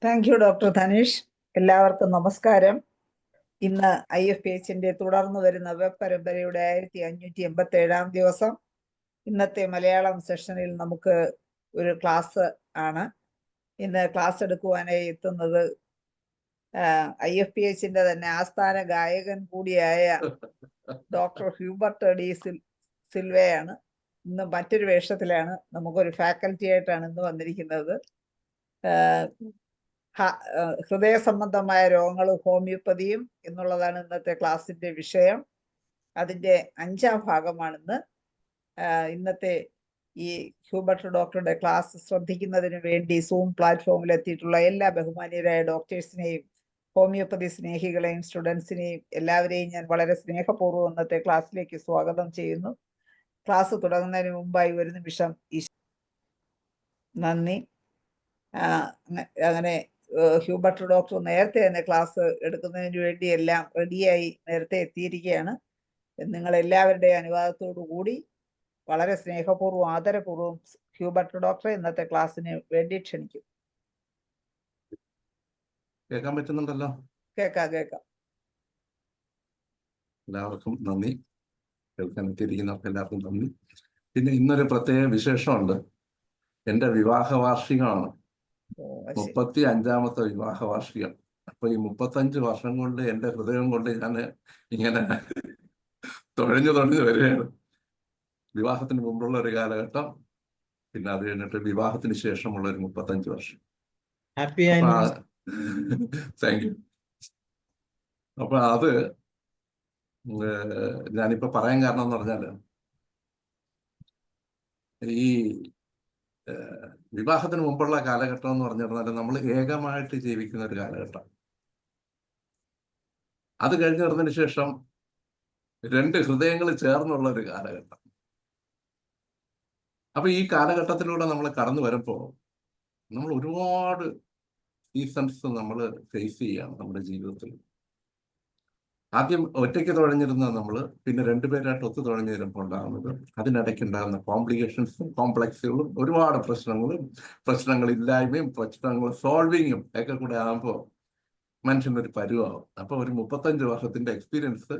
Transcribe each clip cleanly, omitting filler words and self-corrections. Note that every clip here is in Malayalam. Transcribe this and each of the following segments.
Thank you doctor Dhaneesh. എല്ലാവർക്കും നമസ്കാരം. ഇന്ന് IFPHന്റെ തുടർന്നു വരുന്ന വെബ് പരമ്പരയുടെ 1587 ദിവസം. ഇന്നത്തെ മലയാളം സെഷനിൽ നമുക്ക് ഒരു ക്ലാസ് ആണ്. ഇന്ന് ക്ലാസ് എടുക്കുവാനായി എത്തുന്നത് IFPHന്റെ തന്നെ ആസ്ഥാന ഗായകൻ കൂടിയായ ഡോക്ടർ ഹ്യൂബർട്ട് ഡി സിൽവയാണ്. ഇന്ന് മറ്റൊരു വേഷത്തിലാണ്, നമുക്കൊരു ഫാക്കൽറ്റി ആയിട്ടാണ് ഇന്ന് വന്നിരിക്കുന്നത്. ഹൃദയ സംബന്ധമായ രോഗങ്ങളും ഹോമിയോപ്പതിയും എന്നുള്ളതാണ് ഇന്നത്തെ ക്ലാസ്സിന്റെ വിഷയം. അതിന്റെ 5ാം ഭാഗമാണിന്ന്. ഇന്നത്തെ ഈ ഹ്യൂബർട്ട് ഡോക്ടറുടെ ക്ലാസ് ശ്രദ്ധിക്കുന്നതിന് വേണ്ടി സൂം പ്ലാറ്റ്ഫോമിൽ എത്തിയിട്ടുള്ള എല്ലാ ബഹുമാനീയരായ ഡോക്ടേഴ്സിനെയും ഹോമിയോപ്പതി സ്നേഹികളെയും സ്റ്റുഡൻസിനെയും എല്ലാവരെയും ഞാൻ വളരെ സ്നേഹപൂർവ്വം ഇന്നത്തെ ക്ലാസ്സിലേക്ക് സ്വാഗതം ചെയ്യുന്നു. ക്ലാസ് തുടങ്ങുന്നതിന് മുമ്പായി ഒരു നിമിഷം നന്ദി. അങ്ങനെ ഹ്യൂബർട്ട് ഡോക്ടർ നേരത്തെ തന്നെ ക്ലാസ് എടുക്കുന്നതിന് വേണ്ടി എല്ലാം റെഡിയായി നേരത്തെ എത്തിയിരിക്കുകയാണ്. നിങ്ങൾ എല്ലാവരുടെയും അനുവാദത്തോടു കൂടി വളരെ സ്നേഹപൂർവ്വം ആദരപൂർവ്വം ഹ്യൂബർട്ട് ഡോക്ടറെ ഇന്നത്തെ ക്ലാസ്സിന് വേണ്ടി ക്ഷണിക്കും. കേൾക്കാൻ പറ്റുന്നുണ്ടല്ലോ? കേൾക്കാം. എല്ലാവർക്കും നന്ദി. കേൾക്കാൻ എത്തിയിരിക്കുന്നവർക്ക് എല്ലാവർക്കും നന്ദി. പിന്നെ ഇന്നൊരു പ്രത്യേക വിശേഷമുണ്ട്. എൻ്റെ വിവാഹ വാർഷികമാണ്. 35ാമത്തെ വിവാഹ വാർഷികം. അപ്പൊ ഈ 35 വർഷം കൊണ്ട് എൻ്റെ ഹൃദയം കൊണ്ട് ഞാൻ ഇങ്ങനെ തുഴഞ്ഞു വരികയാണ്. വിവാഹത്തിന് മുമ്പുള്ള ഒരു കാലഘട്ടം, പിന്നെ അത് കഴിഞ്ഞിട്ട് വിവാഹത്തിന് ശേഷമുള്ള ഒരു 35 വർഷം. Thank you. അപ്പൊ അത് ഞാനിപ്പോ പറയാൻ കാരണം എന്ന് പറഞ്ഞാല്, ഈ വിവാഹത്തിന് മുമ്പുള്ള കാലഘട്ടം എന്ന് പറഞ്ഞിരുന്നാൽ നമ്മൾ ഏകമായിട്ട് ജീവിക്കുന്ന ഒരു കാലഘട്ടം. അത് കഴിഞ്ഞതിന് ശേഷം 2 ഹൃദയങ്ങൾ ചേർന്നുള്ള ഒരു കാലഘട്ടം. അപ്പൊ ഈ കാലഘട്ടത്തിലൂടെ നമ്മൾ കടന്നു വരുമ്പോൾ നമ്മൾ ഒരുപാട് സീസൺസ് നമ്മൾ ഫേസ് ചെയ്യാണ് നമ്മുടെ ജീവിതത്തിൽ. ആദ്യം ഒറ്റയ്ക്ക് തുഴഞ്ഞിരുന്ന നമ്മൾ പിന്നെ 2 പേരായിട്ട് ഒത്തു തുഴഞ്ഞു വരുമ്പോൾ ഉണ്ടാകുന്നത്, അതിനിടയ്ക്ക് ഉണ്ടാകുന്ന കോംപ്ലിക്കേഷൻസും കോംപ്ലക്സുകളും ഒരുപാട് പ്രശ്നങ്ങളില്ലായ്മയും പ്രശ്നങ്ങൾ സോൾവിങ്ങും ഒക്കെ കൂടെ ആകുമ്പോൾ മനുഷ്യനൊരു പരുവാകും. അപ്പൊ ഒരു 35 വർഷത്തിന്റെ എക്സ്പീരിയൻസ്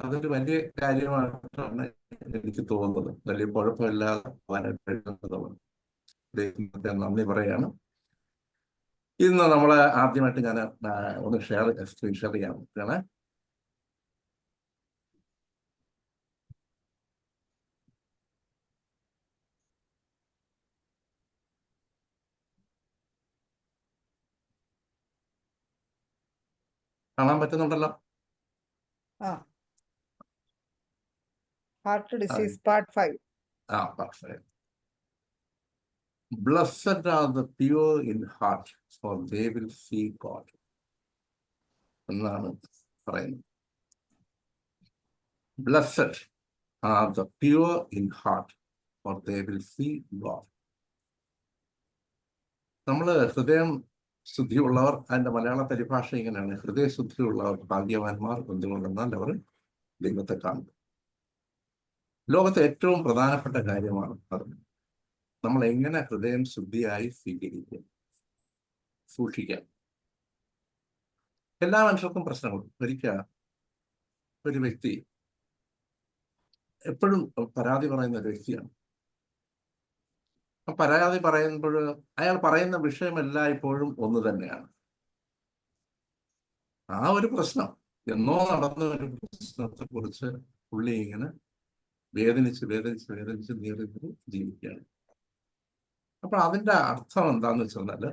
അതൊരു വലിയ കാര്യമായിട്ടാണ് എനിക്ക് തോന്നുന്നത്. വലിയ കുഴപ്പമില്ലാതെ നന്ദി പറയാണ്. ഇന്ന് നമ്മള് ആദ്യമായിട്ട് ഞാൻ ഒന്ന് സ്ക്രീൻ ഷെയർ ചെയ്യാൻ നോക്കുകയാണ്. കാണാൻ പറ്റുന്നുണ്ടല്ലോ? Heart disease part 5. Part 5. Blessed are the pure in heart, for they will see God എന്നാണ് പറയുന്നത്. Blessed are the pure in heart, for they will see God. നമ്മള് ഹൃദയം ശുദ്ധിയുള്ളവർ, അതിന്റെ മലയാള പരിഭാഷ ഇങ്ങനെയാണ്: ഹൃദയശുദ്ധിയുള്ളവർ ഭാഗ്യവാന്മാർ, എന്തുകൊണ്ടെന്നാൽ അവർ ദൈവത്തെ കാണും. ലോകത്തെ ഏറ്റവും പ്രധാനപ്പെട്ട കാര്യമാണ് അത്. നമ്മൾ എങ്ങനെ ഹൃദയം ശുദ്ധിയായി സൂക്ഷിക്കാം. എല്ലാ മനുഷ്യർക്കും പ്രശ്നങ്ങളുണ്ട്. ഒരു വ്യക്തി എപ്പോഴും പരാതി പറയുന്ന ഒരു വ്യക്തിയാണ്. പരാതി പറയുമ്പോൾ അയാൾ പറയുന്ന വിഷയമല്ല ഇപ്പോഴും ഒന്ന് തന്നെയാണ്. ആ ഒരു പ്രശ്നം, എന്നോ നടന്ന ഒരു പ്രശ്നത്തെ കുറിച്ച് പുള്ളി ഇങ്ങനെ വേദനിച്ച് നീറി ജീവിക്കുകയാണ്. അപ്പൊ അതിന്റെ അർത്ഥം എന്താന്ന് വെച്ചാല്,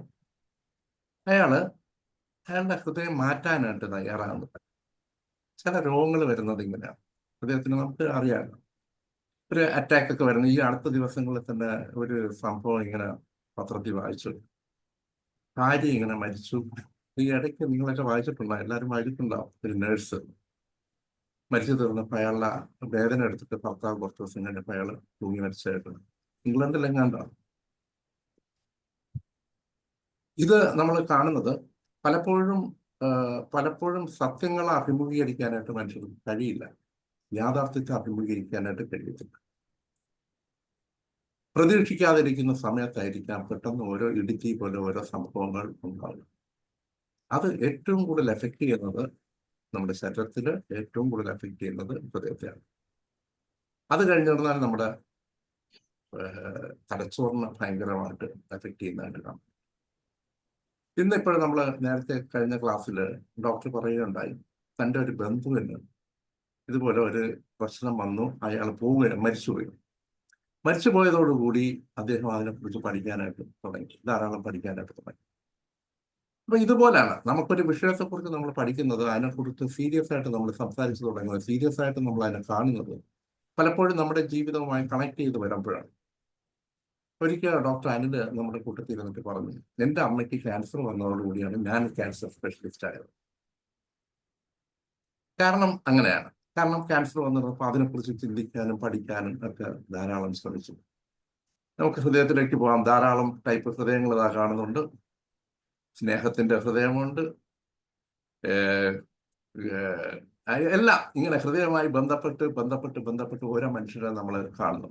അയാളുടെ ഹൃദയം മാറ്റാനായിട്ട് തയ്യാറാകുന്നത്. ചില രോഗങ്ങൾ വരുന്നത് ഇങ്ങനെയാണ്. ഹൃദയത്തിന് നമുക്ക് അറിയാമല്ലോ, ഒരു അറ്റാക്ക് ഒക്കെ വരുന്നത്. ഈ അടുത്ത ദിവസങ്ങളിൽ തന്നെ ഒരു സംഭവം ഇങ്ങനെ പത്രത്തിൽ വായിച്ചു. ഭാര്യ ഇങ്ങനെ മരിച്ചു. ഈ ഇടയ്ക്ക് നിങ്ങളൊക്കെ വായിച്ചിട്ടുണ്ടോ? എല്ലാവരും വായിച്ചിട്ടുണ്ടാവും. ഒരു നേഴ്സ് മരിച്ചു തീർന്നപ്പോൾ അയാളുടെ വേദന എടുത്തിട്ട് ഭർത്താവ് കുറച്ച് ദിവസം കഴിഞ്ഞപ്പോൾ അയാൾ തൂങ്ങി മരിച്ചായിട്ടുണ്ട്. ഇംഗ്ലണ്ടിലെങ്ങാണ്ടാണ് ഇത് നമ്മൾ കാണുന്നത്. പലപ്പോഴും സത്യങ്ങളെ അഭിമുഖീകരിക്കാനായിട്ട് മനുഷ്യർക്ക് കഴിയില്ല. യാഥാർത്ഥ്യത്തെ അഭിമുഖീകരിക്കാനായിട്ട് കഴിയത്തില്ല. പ്രതീക്ഷിക്കാതിരിക്കുന്ന സമയത്തായിരിക്കാം പെട്ടെന്ന് ഓരോ ഇടുക്കി പോലെ ഓരോ സംഭവങ്ങൾ ഉണ്ടാകും. അത് ഏറ്റവും കൂടുതൽ എഫക്ട് ചെയ്യുന്നത് നമ്മുടെ ശരീരത്തിൽ ഏറ്റവും കൂടുതൽ എഫക്ട് ചെയ്യുന്നത് ഹൃദയത്തെയാണ്. അത് കഴിഞ്ഞിരുന്നാൽ നമ്മുടെ തലച്ചോറിന് ഭയങ്കരമായിട്ട് എഫക്ട് ചെയ്യുന്നതായിട്ട് കാണും. ഇന്നിപ്പോഴും നമ്മൾ നേരത്തെ കഴിഞ്ഞ ക്ലാസ്സിൽ ഡോക്ടർ പറയുകയുണ്ടായി, തൻ്റെ ഒരു ബന്ധുവിന് ഇതുപോലെ ഒരു പ്രശ്നം വന്നു, അയാൾ മരിച്ചു പോയതോടുകൂടി അദ്ദേഹം അതിനെക്കുറിച്ച് പഠിക്കാനായിട്ട് തുടങ്ങി, ധാരാളം പഠിക്കാനായിട്ട് തുടങ്ങി. അപ്പൊ ഇതുപോലെയാണ് നമുക്കൊരു വിഷയത്തെക്കുറിച്ച് നമ്മൾ പഠിക്കുന്നത്, അതിനെക്കുറിച്ച് സീരിയസ് ആയിട്ട് നമ്മൾ സംസാരിച്ചു തുടങ്ങുന്നത്, സീരിയസ് ആയിട്ട് നമ്മൾ അതിനെ കാണുന്നത് പലപ്പോഴും നമ്മുടെ ജീവിതവുമായി കണക്ട് ചെയ്ത് വരുമ്പോഴാണ്. ഒരിക്കൽ ഡോക്ടർ അനിൽ നമ്മുടെ കൂട്ടത്തിൽ ഇരുന്നിട്ട് പറഞ്ഞു, എൻ്റെ അമ്മയ്ക്ക് ക്യാൻസർ വന്നതോടുകൂടിയാണ് ഞാൻ ക്യാൻസർ സ്പെഷ്യലിസ്റ്റ് ആയത്. കാരണം അങ്ങനെയാണ്. കാരണം ക്യാൻസർ വന്നപ്പോൾ അതിനെക്കുറിച്ച് ചിന്തിക്കാനും പഠിക്കാനും ഒക്കെ ധാരാളം ശ്രമിച്ചു. നമുക്ക് ഹൃദയത്തിലേക്ക് പോകാം. ധാരാളം ടൈപ്പ് ഹൃദയങ്ങൾ ഇതാ കാണുന്നുണ്ട്. സ്നേഹത്തിന്റെ ഹൃദയമുണ്ട്, എല്ലാം ഇങ്ങനെ ഹൃദയവുമായി ബന്ധപ്പെട്ട് ഓരോ മനുഷ്യരെ നമ്മൾ കാണുന്നു.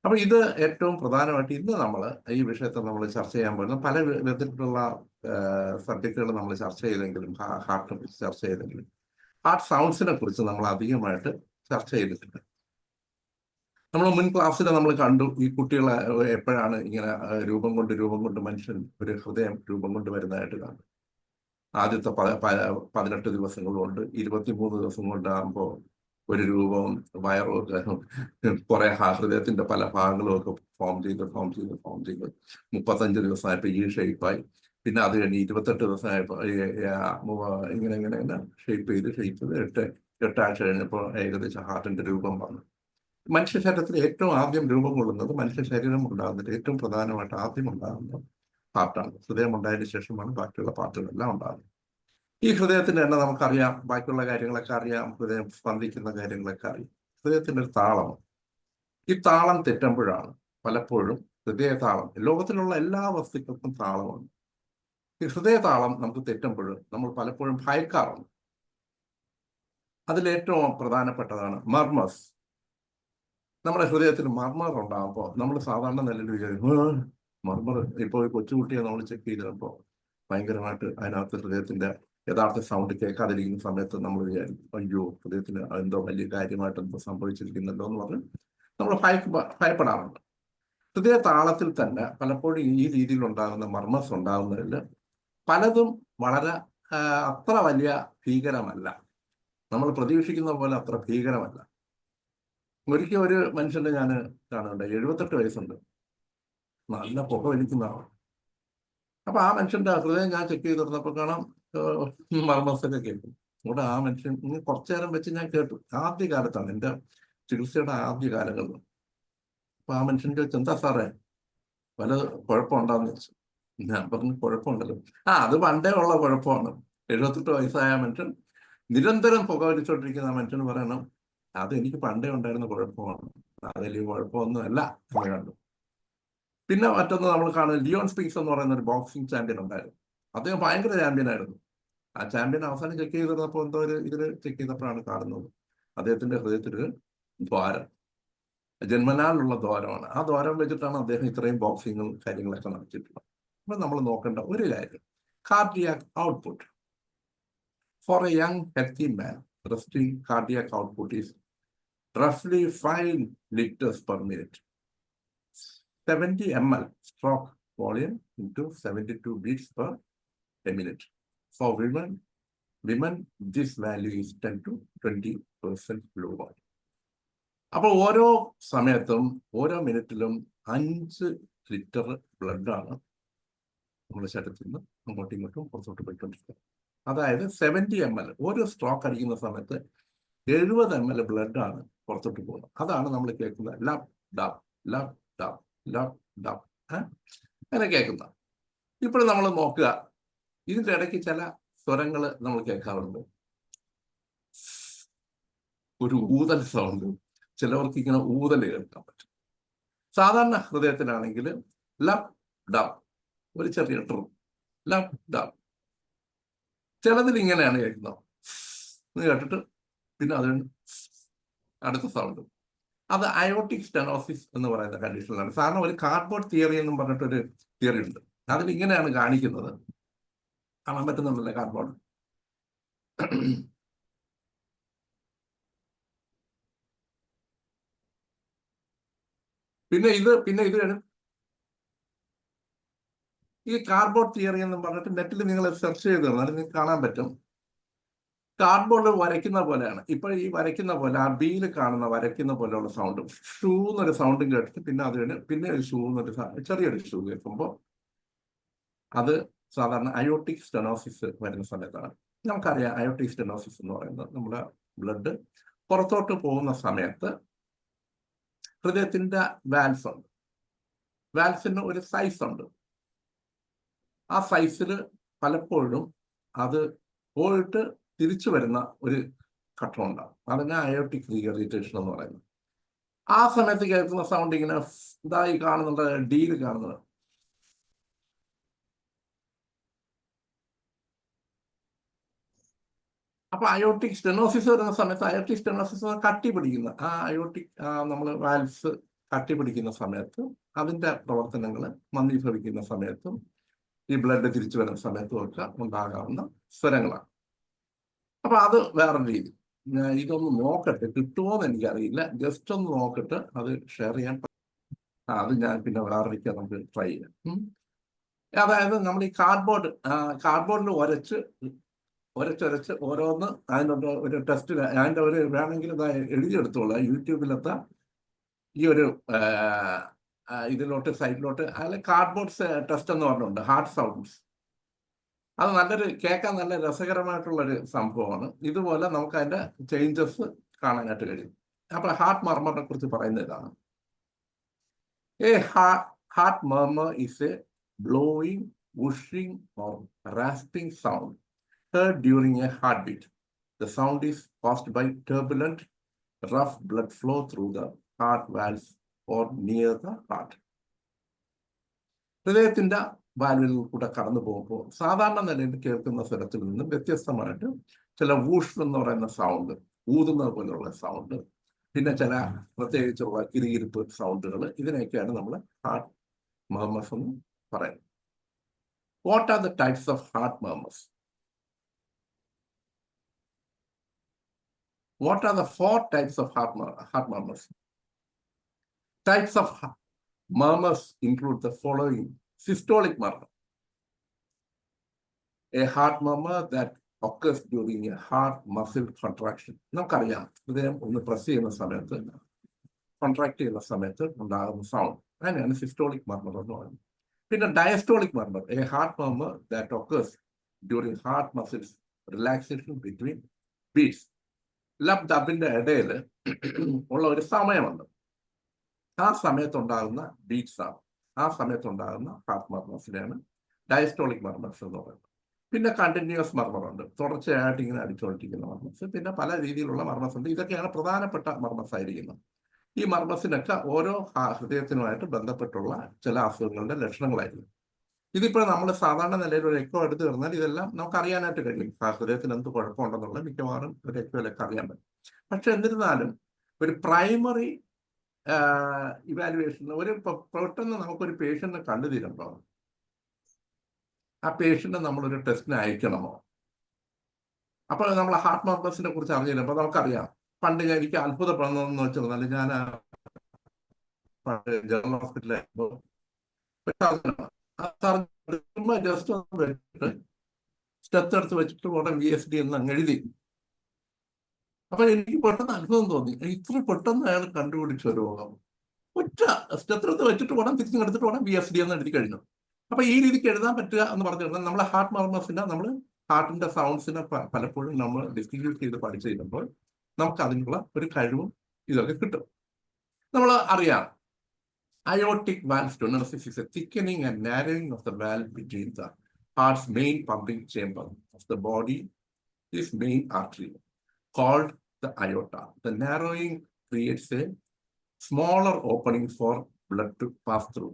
അപ്പൊ ഇത് ഏറ്റവും പ്രധാനമായിട്ട് ഇന്ന് നമ്മൾ ഈ വിഷയത്തെ നമ്മൾ ചർച്ച ചെയ്യാൻ പോകുന്ന പല വിധത്തിലുള്ള സബ്ജക്റ്റുകൾ നമ്മൾ ചർച്ച ചെയ്തെങ്കിലും, ഹാർട്ടിനെ കുറിച്ച് ചർച്ച ചെയ്തെങ്കിലും ഹാർട്ട് സൗണ്ട്സിനെ കുറിച്ച് നമ്മൾ അധികമായിട്ട് ചർച്ച ചെയ്തിട്ടുണ്ട്. നമ്മൾ മുൻ ക്ലാസ്സിൽ നമ്മൾ കണ്ടു ഈ കുട്ടികളെ എപ്പോഴാണ് ഇങ്ങനെ രൂപം കൊണ്ട് മനുഷ്യൻ ഒരു ഹൃദയം രൂപം കൊണ്ട് വരുന്നതായിട്ട് കാണും. ആദ്യത്തെ 18 ദിവസങ്ങൾ കൊണ്ട് 23 ദിവസം കൊണ്ടാകുമ്പോൾ ഒരു രൂപവും വയറും ഒക്കെ കുറെ ഹൃദയത്തിന്റെ പല ഭാഗങ്ങളും ഒക്കെ ഫോം ചെയ്ത് 35 ദിവസമായപ്പോൾ ഈ ഷേപ്പായി. പിന്നെ അത് കഴിഞ്ഞ് 28 ദിവസമായപ്പോൾ ഇങ്ങനെ ഷേപ്പ് ചെയ്ത് 8 ആഴ്ച കഴിഞ്ഞപ്പോൾ ഏകദേശം ഹാർട്ടിന്റെ രൂപം വന്നു. മനുഷ്യ ശരീരത്തിൽ ഏറ്റവും ആദ്യം രൂപം കൊള്ളുന്നത്, മനുഷ്യ ശരീരം ഉണ്ടാകുന്നത് ഏറ്റവും പ്രധാനമായിട്ട് ആദ്യം ഉണ്ടാകുന്നത് ഹാർട്ടാണ്. ഹൃദയം ഉണ്ടായതിനു ശേഷമാണ് ബാക്കിയുള്ള പാർട്ടുകളെല്ലാം ഉണ്ടാകുന്നത്. ഈ ഹൃദയത്തിന് തന്നെ നമുക്കറിയാം, ബാക്കിയുള്ള കാര്യങ്ങളൊക്കെ അറിയാം, ഹൃദയം സ്പന്ദിക്കുന്ന കാര്യങ്ങളൊക്കെ അറിയാം. ഹൃദയത്തിന്റെ ഒരു താളമാണ്. ഈ താളം തെറ്റുമ്പോഴാണ് പലപ്പോഴും ഹൃദയതാളം, ലോകത്തിലുള്ള എല്ലാ വസ്തുക്കൾക്കും താളമാണ്. ഈ ഹൃദയതാളം നമുക്ക് തെറ്റുമ്പോൾ നമ്മൾ പലപ്പോഴും ഭയക്കാറുണ്ട്. അതിലേറ്റവും പ്രധാനപ്പെട്ടതാണ് മർമസ്. നമ്മുടെ ഹൃദയത്തിൽ മർമർ ഉണ്ടാകുമ്പോൾ നമ്മൾ സാധാരണ നിലയിൽ വിചാരിക്കും മർമർ. ഇപ്പോൾ കൊച്ചുകുട്ടിയെ നമ്മൾ ചെക്ക് ചെയ്തപ്പോൾ ഭയങ്കരമായിട്ട് അതിനകത്ത് ഹൃദയത്തിന്റെ യഥാർത്ഥ സൗണ്ട് കേൾക്കാതിരിക്കുന്ന സമയത്ത് നമ്മൾ വിചാരിക്കും, അയ്യോ ഹൃദയത്തിന് എന്തോ വലിയ കാര്യമായിട്ട് എന്തോ സംഭവിച്ചിരിക്കുന്നുണ്ടോ എന്ന് പറഞ്ഞ് നമ്മൾ ഭയപ്പെടാറുണ്ട്. ഹൃദയ താളത്തിൽ തന്നെ പലപ്പോഴും ഈ രീതിയിൽ ഉണ്ടാകുന്ന മർമസ് ഉണ്ടാകുന്നതിൽ പലതും വളരെ അത്ര വലിയ ഭീകരമല്ല, നമ്മൾ പ്രതീക്ഷിക്കുന്ന പോലെ അത്ര ഭീകരമല്ല. ഒരിക്കൽ ഒരു മനുഷ്യന്റെ ഞാൻ കാണുന്നുണ്ട്, 78 വയസ്സുണ്ട്, നല്ല പുക വലിക്കുന്ന ആളാണ്. അപ്പൊ ആ മനുഷ്യന്റെ ഹൃദയം ഞാൻ ചെക്ക് ചെയ്ത് തുറന്നപ്പോൾ കാണാം മർമസൊക്കെ കേൾക്കും. അവിടെ ആ മനുഷ്യൻ കുറച്ചു നേരം വെച്ച് ഞാൻ കേട്ടു. ആദ്യ കാലത്താണ്, എൻ്റെ ചികിത്സയുടെ ആദ്യ കാലങ്ങളിൽ. അപ്പൊ ആ മനുഷ്യൻ ചോദിച്ചു, എന്താ സാറേ പല കുഴപ്പമുണ്ടാന്ന് ചോദിച്ചു. ഞാൻ പറഞ്ഞു, കുഴപ്പമുണ്ടല്ലോ. അത് പണ്ടേ ഉള്ള കുഴപ്പമാണ്. 78 വയസ്സായ മനുഷ്യൻ നിരന്തരം പുക വലിച്ചോണ്ടിരിക്കുന്ന ആ മനുഷ്യന് പറയണം, അത് എനിക്ക് പണ്ടേ ഉണ്ടായിരുന്ന കുഴപ്പമാണ്, അതിൽ കുഴപ്പമൊന്നും അല്ല എന്ന് കണ്ടു. പിന്നെ മറ്റൊന്ന് നമ്മൾ കാണുന്നത്, ലിയോൺ സ്പിങ്സ് എന്ന് പറയുന്ന ഒരു ബോക്സിംഗ് ചാമ്പ്യൻ ഉണ്ടായിരുന്നു. അദ്ദേഹം ഭയങ്കര ചാമ്പ്യൻ ആയിരുന്നു. ആ ചാമ്പ്യൻ അവസാനം ചെക്ക് ചെയ്തിരുന്നപ്പോൾ എന്തോ ഒരു ഇതിൽ ചെക്ക് ചെയ്തപ്പോഴാണ് കാണുന്നത് അദ്ദേഹത്തിന്റെ ഹൃദയത്തിൽ ദ്വാരം, ജന്മനാലുള്ള ദ്വാരമാണ്. ആ ദ്വാരം വെച്ചിട്ടാണ് അദ്ദേഹം ഇത്രയും ബോക്സിങ്ങും കാര്യങ്ങളൊക്കെ നടത്തിയിട്ടുള്ളത്. അപ്പൊ നമ്മൾ നോക്കേണ്ട ഒരു കാര്യം, cardiac output for a young healthy man, resting cardiac output is roughly 5 liters per minute. 70 ml stroke volume into 72 beats per minute. For women this value is 10 to 20% lower. അപ്പോൾ ഓരോ സമയത്തും ഓരോ മിനിറ്റിലും 5 ലിറ്റർ ബ്ലഡാണ് നമ്മുടെ ശരീരത്തിൽ നിന്ന് അങ്ങോട്ടും ഇങ്ങോട്ടും പുറത്തോട്ട് പോയിക്കൊണ്ടിരിക്കുന്നത്. അതായത് 70 ml ഒരു സ്ട്രോക്ക് അടിക്കുന്ന സമയത്ത് 70 ml ബ്ലഡാണ് പുറത്തോട്ട് പോകുന്നത്. അതാണ് നമ്മൾ കേൾക്കുന്നത് Labh dub Labh dub Labh dub അങ്ങനെ കേൾക്കുന്ന. ഇപ്പോൾ നമ്മൾ നോക്കുക, ഇതിൻ്റെ ഇടയ്ക്ക് ചില സ്വരങ്ങൾ നമ്മൾ കേൾക്കാറുണ്ട്. ഒരു ഊതൽ സൗണ്ട്, ചിലവർക്ക് ഇങ്ങനെ ഊതൽ കേൾക്കാൻ പറ്റും. സാധാരണ ഹൃദയത്തിലാണെങ്കിൽ ലബ് ഡബ് ഒരു ചെറിയ ട്രും, ലബ് ഡബ്. ചിലതിൽ ഇങ്ങനെയാണ് കേൾക്കുന്നത്, കേട്ടിട്ട് പിന്നെ അതിന് അടുത്ത സൗണ്ട് അത് അയോട്ടിക് സ്റ്റെനോസിസ് എന്ന് പറയുന്ന കണ്ടീഷനിലാണ്. സാധാരണ ഒരു കാർഡ്ബോർഡ് തിയറി എന്നും പറഞ്ഞിട്ടൊരു തിയറി ഉണ്ട്. അതിൽ ഇങ്ങനെയാണ് കാണിക്കുന്നത്. കാണാൻ പറ്റുന്നുണ്ടല്ലേ കാർഡ്ബോർഡ്? പിന്നെ ഇത് ഈ കാർഡ്ബോർഡ് തിയറി എന്നും പറഞ്ഞിട്ട് നെറ്റിൽ നിങ്ങൾ സെർച്ച് ചെയ്ത് തന്നാൽ നിങ്ങൾക്ക് കാണാൻ പറ്റും. കാർഡ്ബോർഡ് വരയ്ക്കുന്ന പോലെയാണ്. ഇപ്പോൾ ഈ വരയ്ക്കുന്ന പോലെ ആ ബിയിൽ കാണുന്ന വരയ്ക്കുന്ന പോലെയുള്ള സൗണ്ടും ഷൂ എന്നൊരു സൗണ്ടും കേട്ടിട്ട് പിന്നെ ഒരു ഷൂ എന്നൊരു ചെറിയൊരു ഷൂ കേൾക്കുമ്പോൾ അത് സാധാരണ അയോട്ടിക് സ്റ്റെനോസിസ് വരുന്ന സമയത്താണ്. നമുക്കറിയാം അയോട്ടിക് സ്റ്റെനോസിസ് എന്ന് പറയുന്നത് നമ്മുടെ ബ്ലഡ് പുറത്തോട്ട് പോകുന്ന സമയത്ത് ഹൃദയത്തിന്റെ വാൽസ് ഉണ്ട്. വാൽസിന് ഒരു സൈസ് ഉണ്ട്. ആ സൈസിൽ പലപ്പോഴും അത് പോയിട്ട് തിരിച്ചു വരുന്ന ഒരു ഘട്ടമുണ്ടാകും. അതിനെ അയോട്ടിക് റീഇറിറ്റേഷൻ എന്ന് പറയുന്നത്. ആ സമയത്ത് കേൾക്കുന്ന സൗണ്ട് ഇങ്ങനെ ഇതായി കാണുന്നുണ്ട്, ഡിയിൽ കാണുന്നത്. അപ്പൊ അയോട്ടിക് സ്റ്റെനോസിസ് വരുന്ന സമയത്ത് അയോട്ടിക് സ്റ്റെനോസിസ് കട്ടി പിടിക്കുന്ന ആ അയോട്ടിക് നമ്മൾ വാൽസ് കട്ടി പിടിക്കുന്ന സമയത്ത് അതിന്റെ പ്രവർത്തനങ്ങൾ മന്ദീഭവിക്കുന്ന സമയത്തും ഈ ബ്ലഡ് തിരിച്ചു വരുന്ന സമയത്തും ഒക്കെ ഉണ്ടാകാവുന്ന സ്വരങ്ങളാണ്. അപ്പൊ അത് വേറെ രീതി. ഇതൊന്ന് നോക്കട്ടെ, കിട്ടുമോന്ന് എനിക്കറിയില്ല. ജസ്റ്റ് ഒന്ന് നോക്കിട്ട് അത് ഷെയർ ചെയ്യാൻ. അത് ഞാൻ പിന്നെ വേറെ നമുക്ക് ട്രൈ ചെയ്യാം. അതായത് നമ്മൾ ഈ കാർഡ്ബോർഡിൽ ഒരച്ച് ഓരോന്ന് അതിൻ്റെ ഒരു ടെസ്റ്റ്, അതിൻ്റെ ഒരു വേണമെങ്കിൽ എഴുതിയെടുത്തോളാം. യൂട്യൂബിലത്തെ ഈ ഒരു ഇതിലോട്ട് സൈറ്റിലോട്ട് അതിൽ കാർഡ്ബോർഡ് ടെസ്റ്റ് എന്ന് പറഞ്ഞിട്ടുണ്ട്, ഹാർട്ട് സൗണ്ട്സ്. അത് കേൾക്കാൻ നല്ല രസകരമായിട്ടുള്ളൊരു സംഭവമാണ്. ഇതുപോലെ നമുക്ക് അതിൻ്റെ ചേഞ്ചസ് കാണാനായിട്ട് കഴിയും. അപ്പോൾ ഹാർട്ട് മർമറിനെ കുറിച്ച് പറയുന്ന ഇതാണ്. Heart മർമർ is A blowing, whooshing or rasping sound heard during a heartbeat. The sound is caused by turbulent, rough blood flow through the heart valves or near the heart. ഹൃദയത്തിന്റെ വാൽവിൽ കൂടെ കടന്നു പോകുമ്പോൾ സാധാരണ നിലയിൽ കേൾക്കുന്ന സ്വരത്തിൽ നിന്നും വ്യത്യസ്തമായിട്ട് ചില വൂഷ് എന്ന് പറയുന്ന സൗണ്ട്, ഊതുന്നത് പോലെയുള്ള സൗണ്ട്, പിന്നെ ചില പ്രത്യേകിച്ചുള്ള കിരികിരിപ്പ് സൗണ്ടുകൾ, ഇതിനെയൊക്കെയാണ് നമ്മൾ ഹാർട്ട് മർമേഴ്സ് എന്ന് പറയുന്നത്. What are the types of heart murmurs? What are the 4 types of heart murmurs? Types of murmurs include the following. Systolic murmur, a heart murmur that occurs during a heart muscle contraction. നമുക്കറിയാം, ഹൃദയം ഒന്ന് പ്രസ് ചെയ്യുന്ന സമയത്ത്, കോൺട്രാക്ട് ചെയ്യുന്ന സമയത്ത് ഉണ്ടാകുന്ന സൗണ്ട്, അതിനാണ് സിസ്റ്റോളിക് മർമർ എന്ന് പറയുന്നത്. പിന്നെ diastolic മർമർ, A heart മർമർ that occurs during heart muscles relaxation between beats. Labh ഡബിന്റെ ഇടയിൽ ഉള്ള ഒരു സമയമുണ്ട്. ആ സമയത്തുണ്ടാകുന്ന ബീറ്റ്സ് ആണ്, ആ സമയത്തുണ്ടാകുന്ന ഹാർട്ട് മർമേഴ്സിനെയാണ് ഡയസ്റ്റോളിക് മർമേഴ്സ് എന്ന് പറയുന്നത്. പിന്നെ കണ്ടിന്യൂസ് മർമർ ഉണ്ട്, തുടർച്ചയായിട്ട് ഇങ്ങനെ അടിച്ചുകൊണ്ടിരിക്കുന്ന മർമേഴ്സ്. പിന്നെ പല രീതിയിലുള്ള മർമേഴ്സ് ഉണ്ട്. ഇതൊക്കെയാണ് പ്രധാനപ്പെട്ട മർമേഴ്സ് ആയിരിക്കുന്നത്. ഈ മർമേഴ്സിനൊക്കെ ഓരോ ഹൃദയത്തിനുമായിട്ട് ബന്ധപ്പെട്ടുള്ള ചില അസുഖങ്ങളുടെ ലക്ഷണങ്ങളായിരിക്കും. ഇതിപ്പോൾ നമ്മൾ സാധാരണ നിലയിൽ ഒരു എക്കോ എടുത്തു കഴിഞ്ഞാൽ ഇതെല്ലാം നമുക്ക് അറിയാനായിട്ട് കഴിയും. ഹൃദയത്തിന് എന്ത് കുഴപ്പമുണ്ടെന്നുള്ളത് മിക്കവാറും ഒരു എക്കോയിലൊക്കെ അറിയാൻ പറ്റും. പക്ഷെ എന്നിരുന്നാലും ഒരു പ്രൈമറി ഇവാലുവേഷൻ, പെട്ടെന്ന് നമുക്കൊരു പേഷ്യന്റിനെ കണ്ടു തീരുമ്പോൾ ആ പേഷ്യന്റിനെ നമ്മളൊരു ടെസ്റ്റിന് അയക്കണമോ? അപ്പോൾ നമ്മൾ ഹാർട്ട് മർമേഴ്സിനെ കുറിച്ച് അറിഞ്ഞിരുന്നപ്പോൾ നമുക്കറിയാം. പണ്ട് എനിക്ക് അത്ഭുതപ്പെടുന്നതെന്ന് വെച്ചാൽ, ഞാൻ ജനറൽ ഹോസ്പിറ്റലായിരുന്നു, ജസ്റ്റ് ഒന്ന് വെച്ചിട്ട് സ്റ്റെത്ത് എടുത്ത് വെച്ചിട്ട് ഉടൻ VSD എന്ന് അങ്ങ് എഴുതി. അപ്പൊ എനിക്ക് പെട്ടെന്ന് അത്ഭുതം തോന്നി, ഇത്ര പെട്ടെന്ന് അയാൾ കണ്ടുപിടിച്ച ഒരു രോഗം. ഒറ്റ സ്റ്റെത്ത് എടുത്ത് വെച്ചിട്ട് ഉടൻ തിരിച്ചെടുത്തിട്ട് ഉടൻ VSD എന്ന് എഴുതി കഴിഞ്ഞു. അപ്പൊ ഈ രീതിക്ക് എഴുതാൻ പറ്റുക എന്ന് പറഞ്ഞു കഴിഞ്ഞാൽ നമ്മളെ ഹാർട്ട് മർമേഴ്സിനെ, നമ്മൾ ഹാർട്ടിന്റെ സൗണ്ട്സിനെ പലപ്പോഴും നമ്മൾ ഡിസ്റ്റിങ്വിഷ് ചെയ്ത് പഠിച്ചു കഴിയുമ്പോൾ നമുക്ക് അതിനുള്ള ഒരു കഴിവും ഇതൊക്കെ കിട്ടും. നമ്മൾ അറിയാം, aortic valve stenosis is a thickening and narrowing of the valve between the heart's main pumping chamber of the body, this main artery, called the aorta. The narrowing creates a smaller opening for blood to pass through.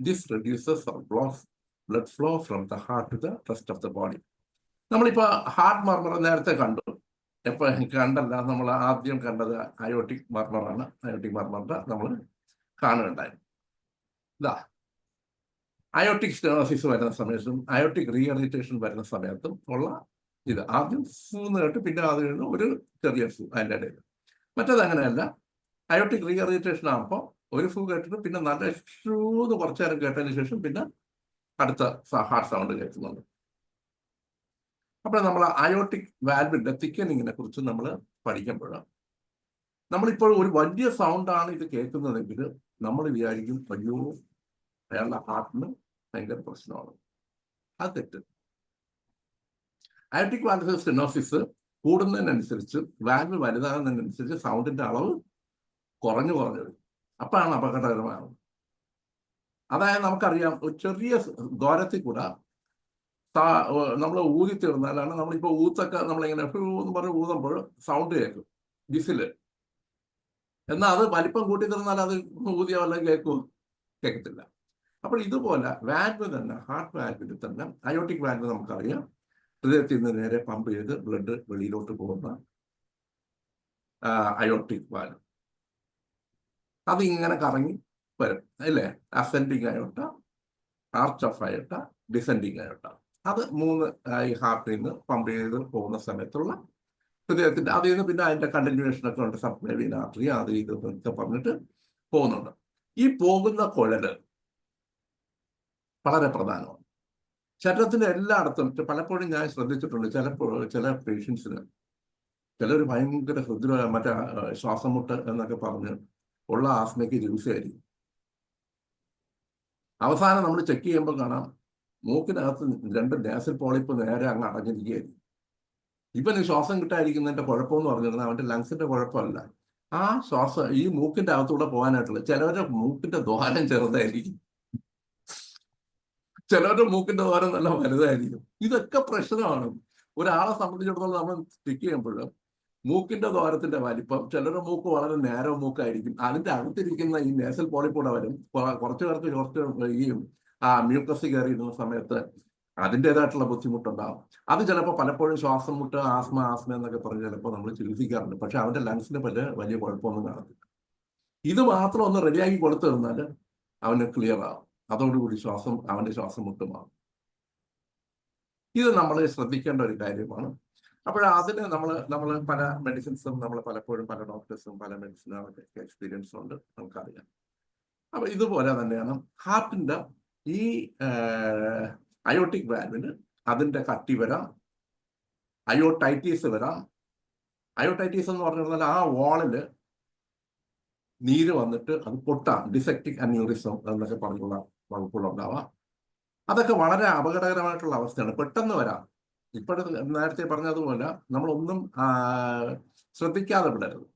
This reduces or blocks blood flow from the heart to the rest of the body. നമ്മളിപ്പോൾ ഹാർട്ട് മർമർ നേരത്തെ കണ്ടു, എപ്പോൾ കണ്ടല്ല, നമ്മൾ ആദ്യം കണ്ടത് അയോട്ടിക് മർമറാണ്. അയോട്ടിക് മർമറിന്റെ നമ്മൾ കാണുകയുണ്ടായി. ഇതാ അയോട്ടിക് സ്റ്റെനോസിസ് വരുന്ന സമയത്തും അയോട്ടിക് റീഹബിലിറ്റേഷൻ വരുന്ന സമയത്തും ഉള്ള ഇത്. ആദ്യം ഫൂന്ന് കേട്ട് പിന്നെ അത് കഴിഞ്ഞ് ഒരു ചെറിയ ഫൂ അതിൻ്റെ ഇടയിൽ. മറ്റേത് അങ്ങനെയല്ല. അയോട്ടിക് റീഹബിലിറ്റേഷൻ ആകുമ്പോൾ ഒരു ഫൂ കേട്ടിട്ട് പിന്നെ നല്ല ഷൂന്ന് കുറച്ചു നേരം കേട്ടതിന് ശേഷം പിന്നെ അടുത്ത ഹാർട്ട് സൗണ്ട് കേൾക്കുന്നുണ്ട്. അപ്പോൾ നമ്മൾ അയോട്ടിക് വാൽവിന്റെ തിക്കനിങ്ങിനെ കുറിച്ച് നമ്മൾ പഠിക്കുമ്പോൾ നമ്മളിപ്പോൾ ഒരു വലിയ സൗണ്ടാണ് ഇത് കേൾക്കുന്നതെങ്കിൽ നമ്മൾ വിചാരിക്കും അയ്യോ അയാളുടെ ഹാർട്ടിന് ഭയങ്കര പ്രശ്നമാണ്. അത് തെറ്റ്. അയോട്ടിക് വാൽവ് സ്റ്റെനോസിസ് കൂടുന്നതിനനുസരിച്ച്, വാൽവ് വലുതാകുന്നതിനനുസരിച്ച് സൗണ്ടിന്റെ അളവ് കുറഞ്ഞു വരും. അപ്പോഴാണ് അപകടകരമാകുന്നത്. അതായത് നമുക്കറിയാം, ഒരു ചെറിയ ദ്വാരത്തിൽ കൂടെ നമ്മൾ ഊതി തീർന്നാലാണ്, നമ്മളിപ്പോൾ ഊത്തൊക്കെ നമ്മളിങ്ങനെ എന്ന് പറഞ്ഞ് ഊതുമ്പോൾ സൗണ്ട് കേൾക്കും, വിസില്. എന്നാൽ അത് വലിപ്പം കൂട്ടി തീർന്നാൽ അത് ഊതിയ വല്ല കേൾക്കത്തില്ല. അപ്പോൾ ഇതുപോലെ വാൽവ് തന്നെ, ഹാർട്ട് വാൽവിൽ തന്നെ അയോട്ടിക് വാൽവ് നമുക്കറിയാം, ഹൃദയത്തിൽ നിന്ന് നേരെ പമ്പ് ചെയ്ത് ബ്ലഡ് വെളിയിലോട്ട് പോകുന്ന അയോട്ടിക് വാൽവ്. അത് ഇങ്ങനെ കറങ്ങി വരും അല്ലേ? Ascending aorta, arch of aorta, descending aorta. അത് 3 ഈ ഹാർട്ടിൽ നിന്ന് പമ്പ് ചെയ്ത് പോകുന്ന സമയത്തുള്ള ഹൃദയത്തിന്റെ അതിൽ നിന്ന് പിന്നെ അതിന്റെ കണ്ടിന്യൂവേഷൻ ഒക്കെ ഉണ്ട്. സബ്ക്ലേവിയൻ ആർട്ടറി അത് ഇതൊക്കെ പറഞ്ഞിട്ട് പോകുന്നുണ്ട്. ഈ പോകുന്ന കുഴല് വളരെ പ്രധാനമാണ്. ശരീരത്തിന്റെ എല്ലായിടത്തും പലപ്പോഴും ഞാൻ ശ്രദ്ധിച്ചിട്ടുണ്ട്, ചില പേഷ്യൻസിന് ചിലർ ഭയങ്കര മറ്റേ ശ്വാസം മുട്ട് എന്നൊക്കെ പറഞ്ഞ് ഉള്ള ആസ്മയ്ക്ക് ചികിത്സയായിരിക്കും. അവസാനം നമ്മൾ ചെക്ക് ചെയ്യുമ്പോൾ കാണാം മൂക്കിനകത്ത് 2 നാസൽ പോളിപ്പ് നേരെ അങ്ങ് അടഞ്ഞിരിക്കുകയായിരിക്കും. ഇവന് ശ്വാസം കിട്ടാതിരിക്കുന്നതിന്റെ കുഴപ്പമെന്ന് പറഞ്ഞിരുന്നത് അവന്റെ ലങ്സിന്റെ കുഴപ്പമല്ല, ആ ശ്വാസം ഈ മൂക്കിന്റെ അകത്തൂടെ പോകാനായിട്ടുള്ള. ചിലവരുടെ മൂക്കിന്റെ ദ്വാരം ചെറുതായിരിക്കും, ചിലവരുടെ മൂക്കിന്റെ ദ്വാരം നല്ല വലുതായിരിക്കും. ഇതൊക്കെ പ്രശ്നമാണ്. ഒരാളെ സംബന്ധിച്ചിടത്തോളം നമ്മൾ ചെക്ക് ചെയ്യുമ്പോൾ മൂക്കിന്റെ ദ്വാരത്തിന്റെ വലിപ്പം, ചിലരുടെ മൂക്ക് വളരെ നേരോ മൂക്കായിരിക്കും, അതിന്റെ അകത്തിരിക്കുന്ന ഈ നേസൽ പോളിപ്പൂടെ വരും. കുറച്ച് ഈ മ്യൂക്കസ് കയറിയിരുന്ന സമയത്ത് അതിൻ്റെതായിട്ടുള്ള ബുദ്ധിമുട്ടുണ്ടാകും. അത് ചിലപ്പോൾ പലപ്പോഴും ശ്വാസം മുട്ട്, ആസ്മ എന്നൊക്കെ പറഞ്ഞ് ചിലപ്പോൾ നമ്മൾ ചികിത്സിക്കാറുണ്ട്. പക്ഷെ അവന്റെ ലങ്സിന് വലിയ കുഴപ്പമൊന്നും കാണത്തില്ല. ഇത് മാത്രം ഒന്ന് റെഡിയാക്കി കൊടുത്തു തന്നാൽ അവന് ക്ലിയർ ആവും. അതോടുകൂടി അവന്റെ ശ്വാസം മുട്ടുമാകും. ഇത് നമ്മൾ ശ്രദ്ധിക്കേണ്ട ഒരു കാര്യമാണ്. അപ്പോൾ അതിന് നമ്മൾ പല മെഡിസിൻസും നമ്മൾ പലപ്പോഴും പല ഡോക്ടേഴ്സും പല മെഡിസിനുകളൊക്കെ എക്സ്പീരിയൻസ് ഉണ്ട്, നമുക്കറിയാം. അപ്പൊ ഇതുപോലെ തന്നെയാണ് ഹാർട്ടിന്റെ ഈ അയോട്ടിക് വാൽവിന് അതിന്റെ കട്ടി വരാം, അയോട്ടൈറ്റീസ് വരാം. അയോട്ടൈറ്റീസ് എന്ന് പറഞ്ഞാൽ ആ വാളില് നീര് വന്നിട്ട് അത് പൊട്ടാം, ഡിസെക്റ്റിക് അന്യൂറിസം എന്നൊക്കെ പറഞ്ഞുള്ള വകുപ്പുകളുണ്ടാവാം. അതൊക്കെ വളരെ അപകടകരമായിട്ടുള്ള അവസ്ഥയാണ്, പെട്ടെന്ന് വരാം. ഇപ്പോഴത്തെ നേരത്തെ പറഞ്ഞതുപോലെ നമ്മളൊന്നും ശ്രദ്ധിക്കാതെ വിടരുത്.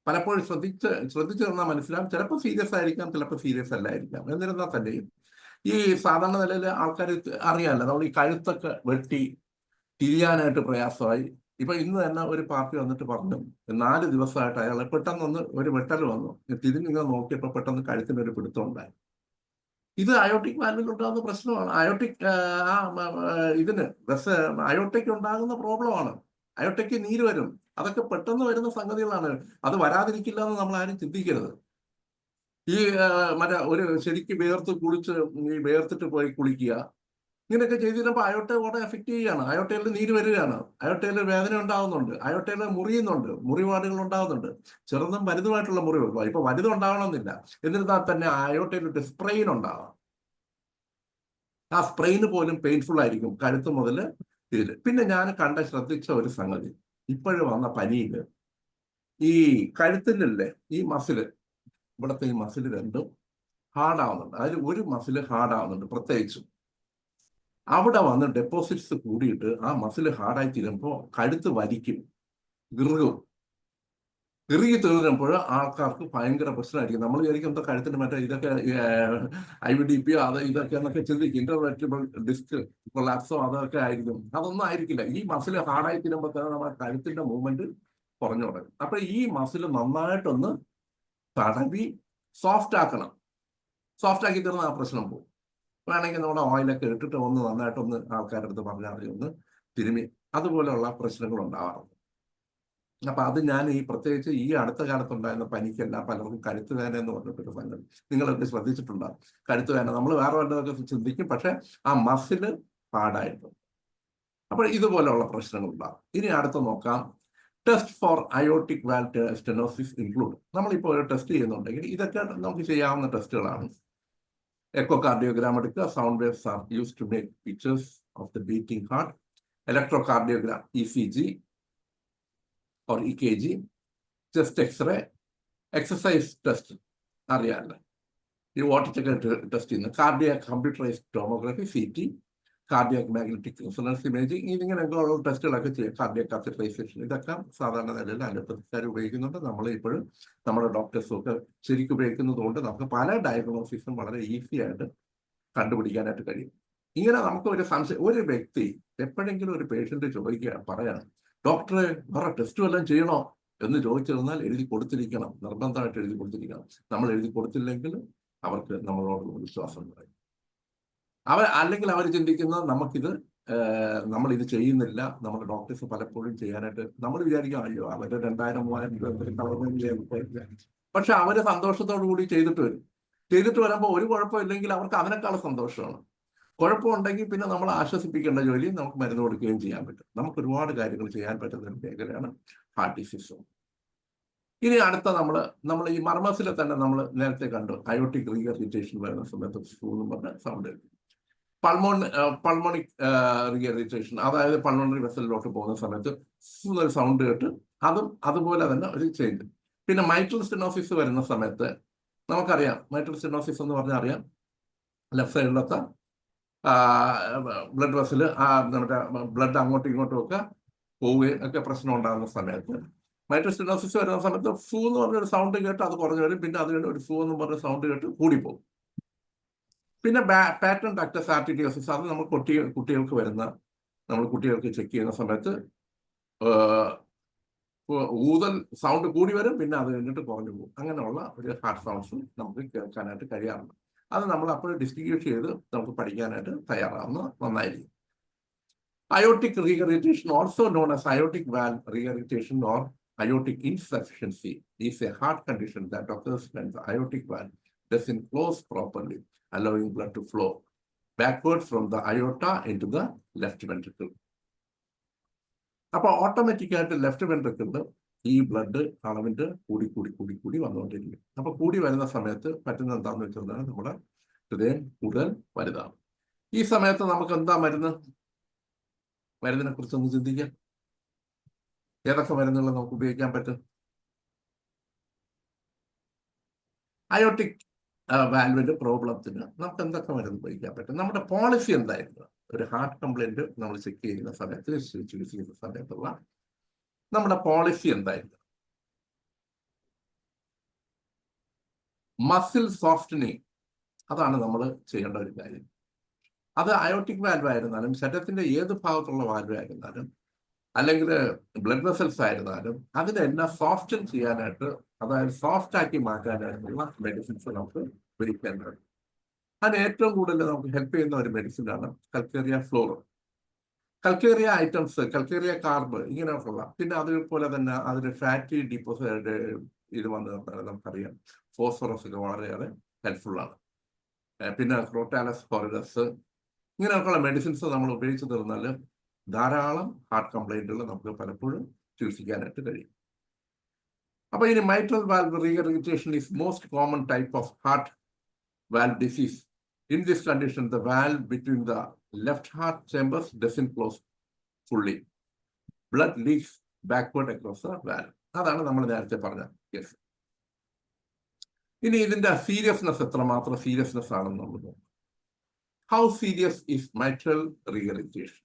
പലപ്പോഴും ശ്രദ്ധിച്ചു തന്നാൽ മനസ്സിലാവും. ചിലപ്പോൾ സീരിയസ് ആയിരിക്കാം, ചിലപ്പോൾ സീരിയസ് അല്ലായിരിക്കാം. എന്നിരുന്നാൽ തന്നെയും ഈ സാധാരണ നിലയിൽ ആൾക്കാർ അറിയാമല്ലോ, നമ്മൾ ഈ കഴുത്തൊക്കെ വെട്ടി തിരിയാനായിട്ട് പ്രയാസമായി. ഇപ്പൊ ഇന്ന് തന്നെ ഒരു പാർട്ടി വന്നിട്ട് പറഞ്ഞു 4 ദിവസമായിട്ട് അയാളെ പെട്ടെന്നൊന്ന് ഒരു വെട്ടൽ വന്നു, തിരിഞ്ഞിങ്ങനെ നോക്കിയപ്പോൾ പെട്ടെന്ന് കഴുത്തിന് ഒരു പിടുത്തം ഉണ്ടായി. ഇത് അയോട്ടിക് വാൽവിൽ ഉണ്ടാകുന്ന പ്രശ്നമാണ്. അയോട്ടിക് ഉണ്ടാകുന്ന പ്രോബ്ലമാണ്. അയോട്ടിക്ക് നീര് വരും. അതൊക്കെ പെട്ടെന്ന് വരുന്ന സംഗതികളാണ്. അത് വരാതിരിക്കില്ല എന്ന് നമ്മൾ ആരും ചിന്തിക്കരുത്. ഈ ഒരു ശരിക്ക് വേർത്തിട്ട് പോയി കുളിക്കുക, ഇങ്ങനെയൊക്കെ ചെയ്ത് കഴിഞ്ഞപ്പോൾ അയോട്ടയെ ഉടനെ എഫക്ട് ചെയ്യുകയാണ്. അയോട്ടയിൽ നീര് വരികയാണ്, അയോട്ടയിൽ വേദന ഉണ്ടാകുന്നുണ്ട്, അയോട്ടയിൽ മുറിയുന്നുണ്ട്, മുറിവാടുകൾ ഉണ്ടാകുന്നുണ്ട്, ചെറുതും വലുതുമായിട്ടുള്ള മുറിവുകൾ. ഇപ്പൊ വലുതും ഉണ്ടാവണമെന്നില്ല, എന്നിരുന്നാൽ തന്നെ അയോട്ടയിൽ ഒരു സ്പ്രെയിൻ ഉണ്ടാവാം. ആ സ്പ്രെയിന് പോലും പെയിൻഫുൾ ആയിരിക്കും, കഴുത്ത് മുതൽ ഇതിൽ. പിന്നെ ഞാൻ ശ്രദ്ധിച്ച ഒരു സംഗതി, ഇപ്പോഴും വന്ന പനിയില് ഈ കഴുത്തിലല്ലേ ഈ മസില്, ഇവിടുത്തെ ഈ മസില് രണ്ടും ഹാർഡാവുന്നുണ്ട്. അതിൽ ഒരു മസില് ഹാർഡാവുന്നുണ്ട് പ്രത്യേകിച്ചും. അവിടെ വന്ന് ഡെപ്പോസിറ്റ്സ് കൂടിയിട്ട് ആ മസില് ഹാർഡായി തീരുമ്പോൾ കഴുത്ത് വലിക്കും, ഇറുകി തീർന്നപ്പോൾ ആൾക്കാർക്ക് ഭയങ്കര പ്രശ്നമായിരിക്കും. നമ്മൾ വിചാരിക്കും എന്താ കഴുത്തിന്റെ മറ്റേ ഇതൊക്കെ IVDP ഇതൊക്കെ എന്നൊക്കെ ചിന്തിക്കും, ഇന്റർവെർട്ടിബിൾ ഡിസ്ക് കൊളാപ്സോ അതൊക്കെ ആയിരിക്കും. അതൊന്നും ആയിരിക്കില്ല. ഈ മസില് ഹാർഡായി തീരുമ്പോൾ തന്നെ നമ്മുടെ കഴുത്തിന്റെ മൂവ്മെന്റ് കുറഞ്ഞു തുടങ്ങും. അപ്പൊ ഈ മസില് നന്നായിട്ടൊന്ന് തടവി സോഫ്റ്റ് ആക്കണം. സോഫ്റ്റ് ആക്കി തീർന്ന ആ പ്രശ്നം പോകും. വേണമെങ്കിൽ നമ്മുടെ ഓയിലൊക്കെ ഇട്ടിട്ട് ഒന്ന് നന്നായിട്ടൊന്ന് ആൾക്കാരുടെ അടുത്ത് പറഞ്ഞാൽ മതി, ഒന്ന് തിരുമി അതുപോലെയുള്ള പ്രശ്നങ്ങൾ ഉണ്ടാവാറുണ്ട്. അപ്പൊ അത് ഞാൻ പ്രത്യേകിച്ച് ഈ അടുത്ത കാലത്തുണ്ടായിരുന്ന പനിക്കല്ല പലർക്കും കഴുത്ത് വേദന എന്ന് പറഞ്ഞിട്ടൊരു സംഗതി നിങ്ങളൊക്കെ ശ്രദ്ധിച്ചിട്ടുണ്ടാകും. കഴുത്ത് വേദന നമ്മൾ വേറെ വല്ലതൊക്കെ ചിന്തിക്കും, പക്ഷെ ആ മസില് ഹാർഡായിട്ടുണ്ട്. അപ്പോൾ ഇതുപോലെയുള്ള പ്രശ്നങ്ങൾ ഉണ്ടാകും. ഇനി അടുത്ത് നോക്കാം, test for aortic valve stenosis include. നമ്മളിപ്പോൾ ഒരു ടെസ്റ്റ് ചെയ്യുന്നുണ്ടെങ്കിൽ ഇതൊക്കെ നമുക്ക് ചെയ്യാവുന്ന ടെസ്റ്റുകളാണ്. എക്കോകാർഡിയോഗ്രാം എടുക്കുക, sound waves are use to make pictures of the beating heart. Electrocardiogram, ECG or EKG, chest x-ray, exercise test അറിയാമല്ലോ, ഈ ഓട്ടിച്ചൊക്കെ ടെസ്റ്റ് ചെയ്യുന്നത്, cardiac computerised tomography, CT, cardiac magnetic resonance imaging, ഇതിങ്ങനെയൊക്കെയുള്ള ടെസ്റ്റുകളൊക്കെ ചെയ്യാം. കാർഡിയാക് കാത്തറ്ററൈസേഷൻ, ഇതൊക്കെ സാധാരണ നിലയിൽ അലോപ്പതിക്കാർ ഉപയോഗിക്കുന്നുണ്ട്. നമ്മൾ ഇപ്പോഴും നമ്മുടെ ഡോക്ടേഴ്സും ഒക്കെ ശരിക്കും ഉപയോഗിക്കുന്നത് കൊണ്ട് നമുക്ക് പല ഡയഗ്നോസിസും വളരെ ഈസി ആയിട്ട് കണ്ടുപിടിക്കാനായിട്ട് കഴിയും. ഇങ്ങനെ നമുക്ക് ഒരു സംശയം, ഒരു വ്യക്തി എപ്പോഴെങ്കിലും ഒരു പേഷ്യന്റ് ചോദിക്കുക പറയാണ്, ഡോക്ടറെ വേറെ ടെസ്റ്റ് വല്ലതും ചെയ്യണോ എന്ന് ചോദിച്ചിരുന്നാൽ എഴുതി കൊടുത്തിരിക്കണം, നിർബന്ധമായിട്ട് എഴുതി കൊടുത്തിരിക്കണം. നമ്മൾ എഴുതി കൊടുത്തില്ലെങ്കിൽ അവർക്ക് നമ്മളോടുള്ള വിശ്വാസം പറയും. അല്ലെങ്കിൽ അവർ ചിന്തിക്കുന്നത് നമുക്കിത് നമ്മളിത് ചെയ്യുന്നില്ല. നമ്മുടെ ഡോക്ടേഴ്സ് പലപ്പോഴും ചെയ്യാനായിട്ട് നമ്മൾ വിചാരിക്കും, അയ്യോ അവര് 2000-3000 രൂപ, പക്ഷെ അവര് സന്തോഷത്തോടു കൂടി ചെയ്തിട്ട് വരും. ചെയ്തിട്ട് വരുമ്പോൾ ഒരു കുഴപ്പമില്ലെങ്കിൽ അവർക്ക് അതിനേക്കാൾ സന്തോഷമാണ്. കുഴപ്പമുണ്ടെങ്കിൽ പിന്നെ നമ്മൾ ആശ്വസിപ്പിക്കേണ്ട ജോലി നമുക്ക് മരുന്ന് കൊടുക്കുകയും ചെയ്യാൻ പറ്റും. നമുക്ക് ഒരുപാട് കാര്യങ്ങൾ ചെയ്യാൻ പറ്റുന്ന ഒരു മേഖലയാണ് ഹാർട്ട് ഡിസീസ്. ഇനി അടുത്ത നമ്മൾ ഈ മർമസിലെ തന്നെ നമ്മൾ നേരത്തെ കണ്ടു, അയോട്ടിക് റീഗർജിറ്റേഷൻ വരുന്ന സമയത്ത് എന്ന് പറഞ്ഞ സൗണ്ട്. പൾമോണിക് റീഗർജിറ്റേഷൻ, അതായത് പൾമോണറി വെസലിലോട്ട് പോകുന്ന സമയത്ത് ഒരു സൗണ്ട് കേട്ട് അതുപോലെ തന്നെ ഒരു ചേഞ്ച്. പിന്നെ മൈട്രൽ സ്റ്റെനോസിസ് വരുന്ന സമയത്ത് നമുക്കറിയാം, മൈട്രൽ സ്റ്റെനോസിസ് എന്ന് പറഞ്ഞാൽ അറിയാം, ലെഫ്റ്റ് സൈഡിലത്തെ ബ്ലഡ് വെസൽ നമ്മുടെ ബ്ലഡ് അങ്ങോട്ടും ഇങ്ങോട്ടും ഒക്കെ പോവുകയും ഒക്കെ പ്രശ്നം ഉണ്ടാകുന്ന സമയത്ത് മൈട്രൽ സ്റ്റെനോസിസ് വരുന്ന സമയത്ത് ഫൂ എന്ന് പറഞ്ഞൊരു സൗണ്ട് കേട്ട് അത് കുറഞ്ഞു വരും. പിന്നെ അത് കഴിഞ്ഞ് ഒരു ഫൂ എന്ന് പറഞ്ഞ സൗണ്ട് കേട്ട് കൂടിപ്പോകും. പിന്നെ പാറ്റേൺ ഡക്ടസ് ആർട്ടിരിയോസിസ്, അത് നമ്മൾ കുട്ടികൾക്ക് വരുന്ന, നമ്മൾ കുട്ടികൾക്ക് ചെക്ക് ചെയ്യുന്ന സമയത്ത് ഊതൽ സൗണ്ട് കൂടി വരും, പിന്നെ അത് കഴിഞ്ഞിട്ട് കുറഞ്ഞു പോകും. അങ്ങനെയുള്ള ഒരു ഹാർട്ട് സൗണ്ട്സും നമുക്ക് കേൾക്കാനായിട്ട് കഴിയാറുണ്ട്. അത് നമ്മൾ അപ്പോൾ ഡിസ്ട്രിബ്യൂട്ട് ചെയ്ത് നമുക്ക് പഠിക്കാനായിട്ട് തയ്യാറാവുന്ന നന്നായിരിക്കും. Aortic regurgitation, also known as aortic valve regurgitation or aortic insufficiency, is a heart condition that occurs when the aortic valve doesn't close properly, allowing blood to flow backward from the aorta into the left ventricle. അപ്പോൾ ഓട്ടോമാറ്റിക്കായിട്ട് ലെഫ്റ്റ് വെൻട്രിക്കിളിൽ ഈ ബ്ലഡ് അളവിൻ്റെ കൂടി വന്നുകൊണ്ടിരിക്കും. അപ്പോൾ കൂടി വരുന്ന സമയത്ത് പറ്റുന്ന എന്താണെന്ന് വെച്ചാൽ നമ്മുടെ ഹൃദയം കൂടുതൽ വലുതാണ്. ഈ സമയത്ത് നമുക്ക് എന്താ മരുന്നിനെ കുറിച്ചൊന്ന് ചിന്തിക്കാം. ഏതൊക്കെ മരുന്നുകൾ നമുക്ക് ഉപയോഗിക്കാൻ പറ്റും? അയോട്ടിക് വാൽവിന്റെ പ്രോബ്ലത്തിന് നമുക്ക് എന്തൊക്കെ മരുന്ന് ഉപയോഗിക്കാൻ പറ്റും? നമ്മുടെ പോളിസി എന്തായിരുന്നു? ഒരു ഹാർട്ട് കംപ്ലൈന്റ് നമ്മൾ ചെക്ക് ചെയ്യുന്ന സമയത്ത്, ചികിത്സ ചെയ്യുന്ന സമയത്തുള്ള നമ്മുടെ പോളിസി എന്തായിരുന്നു? മസിൽ സോഫ്റ്റനിങ്, അതാണ് നമ്മൾ ചെയ്യേണ്ട ഒരു കാര്യം. അത് അയോട്ടിക് വാൽവ് ആയിരുന്നാലും, ശരീരത്തിന്റെ ഏത് ഭാഗത്തുള്ള വാൽവ് ആയിരുന്നാലും, അല്ലെങ്കിൽ ബ്ലഡ് വെസൽസ് ആയിരുന്നാലും, അതിനെല്ലാം സോഫ്റ്റൻ ചെയ്യാനായിട്ട്, അതായത് സോഫ്റ്റ് ആക്കി മാറ്റാനായിട്ടുള്ള മെഡിസിൻസ് നമുക്ക് ഉപയോഗിക്കേണ്ടത്. അതിന് ഏറ്റവും കൂടുതൽ നമുക്ക് ഹെൽപ്പ് ചെയ്യുന്ന ഒരു മെഡിസിനാണ് കൽക്കേറിയ ഫ്ലോർ. കൽക്കേറിയ ഐറ്റംസ്, കൽക്കേറിയ കാർബ്, ഇങ്ങനെയൊക്കെയുള്ള, പിന്നെ അതുപോലെ തന്നെ അതിന് ഫാറ്റി ഡിപ്പോസിറ്റ് ഇത് വന്ന് നമുക്കറിയാം, ഫോസ്ഫറസ് ഒക്കെ വളരെയേറെ ഹെൽപ്ഫുള്ളാണ്. പിന്നെ ക്രോട്ടാലസ് ഹോറിഡസ്, ഇങ്ങനെയൊക്കെയുള്ള മെഡിസിൻസ് നമ്മൾ ഉപയോഗിച്ച് തീർന്നാൽ ധാരാളം ഹാർട്ട് കംപ്ലൈന്റുകൾ നമുക്ക് പലപ്പോഴും ചികിത്സിക്കാനായിട്ട് കഴിയും. അപ്പോൾ ഇനി mitral valve regurgitation is most common type of heart valve disease. In this condition the valve between the left heart chambers doesn't close fully. Blood leaks backward across the valve. അതാണ് നമ്മൾ നേരത്തെ പറഞ്ഞ കേസ്. ഇനി ഇതിന്റെ സീരിയസ്നെസ്, എത്രമാത്രം സീരിയസ്നെസ് ആണെന്ന് നമ്മൾ നോക്കാം. How serious is mitral regurgitation?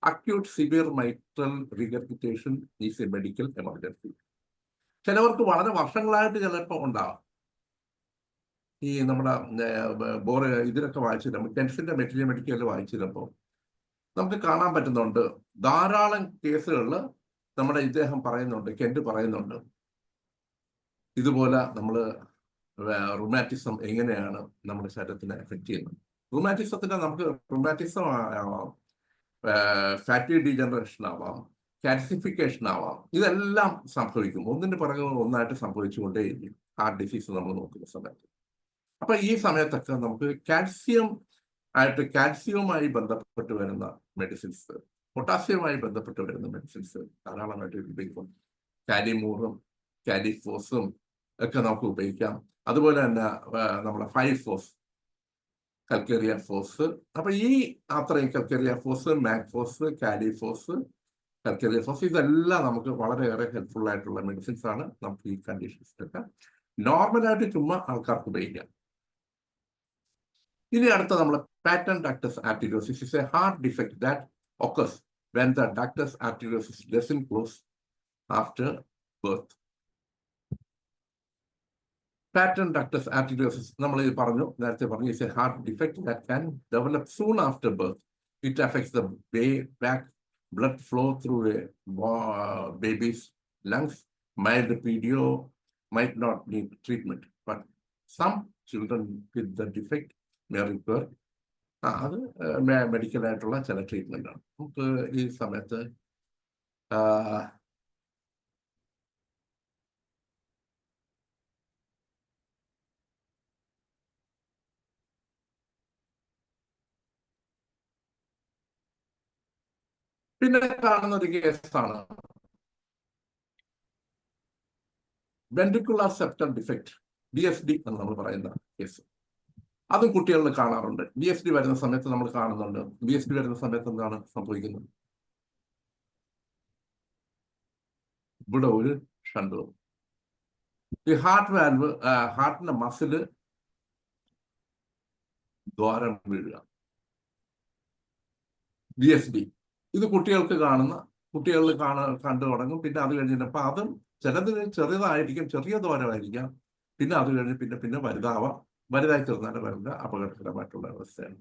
Acute severe mitral regurgitation is a medical emergency. ചിലവർക്ക് വളരെ വർഷങ്ങളായിട്ട് ചിലപ്പോൾ ഉണ്ടാകും. ഈ നമ്മുടെ ഇതിലൊക്കെ വായിച്ചിരുമ്പോൾ, കെൻസിന്റെ മെഡിക്കൽ വായിച്ചിരുമ്പോൾ നമുക്ക് കാണാൻ പറ്റുന്നുണ്ട്, ധാരാളം കേസുകളിൽ നമ്മുടെ ഇദ്ദേഹം പറയുന്നുണ്ട്, കെന്റ് പറയുന്നുണ്ട്, ഇതുപോലെ നമ്മൾ റുമാറ്റിസം എങ്ങനെയാണ് നമ്മുടെ ശരീരത്തിനെ എഫക്ട് ചെയ്യുന്നത്. റുമാറ്റിസത്തിന്റെ നമുക്ക് റുമാറ്റിസം ആവാം, ഫാറ്റി ഡീജനറേഷൻ ആവാം, കാൽസിഫിക്കേഷൻ ആവാം. ഇതെല്ലാം സംഭവിക്കും, ഒന്നിന് പുറകെ ഒന്നായിട്ട് സംഭവിച്ചുകൊണ്ടേയിരിക്കും ഹാർട്ട് ഡിസീസ് നമ്മൾ നോക്കുന്ന സമയത്ത്. അപ്പൊ ഈ സമയത്തൊക്കെ നമുക്ക് കാൽസ്യവുമായി ബന്ധപ്പെട്ട് വരുന്ന മെഡിസിൻസ്, പൊട്ടാസ്യവുമായി ബന്ധപ്പെട്ട് വരുന്ന മെഡിസിൻസ് ധാരാളമായിട്ട് ഉപയോഗിക്കും. കാലിമൂറും കാലിഫോസും ഒക്കെ നമുക്ക് ഉപയോഗിക്കാം. അതുപോലെ തന്നെ നമ്മുടെ 5-ഫോസ്, കൽക്കേറിയ ഫോസ്. അപ്പൊ ഈ അത്രയും കൽക്കേറിയ ഫോസ്, മാഗ്ഫോസ്, കാലിഫോസ്, കൽക്കേറിയ ഫോസ്, ഇതെല്ലാം നമുക്ക് വളരെയേറെ ഹെൽപ്ഫുൾ ആയിട്ടുള്ള മെഡിസിൻസ് ആണ്. നമുക്ക് ഈ കണ്ടീഷൻസിലൊക്കെ നോർമലായിട്ട് ചുമ്മാ ആൾക്കാർക്ക് ഉപയോഗിക്കാം. ഇനി അടുത്ത നമ്മൾ patent ductus arteriosus is a heart defect that occurs when the ductus arteriosus doesn't close after birth. Patent ductus arteriosus നമ്മൾ നേരത്തെ പറഞ്ഞു, is a heart defect that can develop soon after birth. It affects the back blood flow through a baby's lungs. Mild pedio might not need treatment, but some children with the defect may require അത് മെഡിക്കൽ ആയിട്ടുള്ള ചില ട്രീറ്റ്മെന്റ് ആണ്. നമുക്ക് ഈ സമയത്ത് പിന്നെ കാണുന്ന ഒരു കേസാണ് വെൻട്രിക്കുലർ സെപ്റ്റം ഡിഫക്റ്റ്, BSD എന്ന് നമ്മൾ പറയുന്ന കേസ്. അതും കുട്ടികളിൽ കാണാറുണ്ട്. BSD വരുന്ന സമയത്ത് നമ്മൾ കാണുന്നുണ്ട്. BSD വരുന്ന സമയത്ത് എന്താണ് സംഭവിക്കുന്നത്? ഇവിടെ ഒരു ഷണ്ടും, ഈ ഹാർട്ട് വാൽവ്, ഹാർട്ടിന്റെ മസില് ദ്വാരം വീഴുക, BSD. ഇത് കുട്ടികളിൽ കണ്ടു തുടങ്ങും. പിന്നെ അത് കഴിഞ്ഞിട്ട് അതും ചിലതിന് ചെറുതായിരിക്കും, ചെറിയ ദ്വാരമായിരിക്കാം. പിന്നെ അത് കഴിഞ്ഞ് പിന്നെ വലുതായി തീർന്നാൽ വരുന്ന അപകടകരമായിട്ടുള്ള അവസ്ഥയാണ്.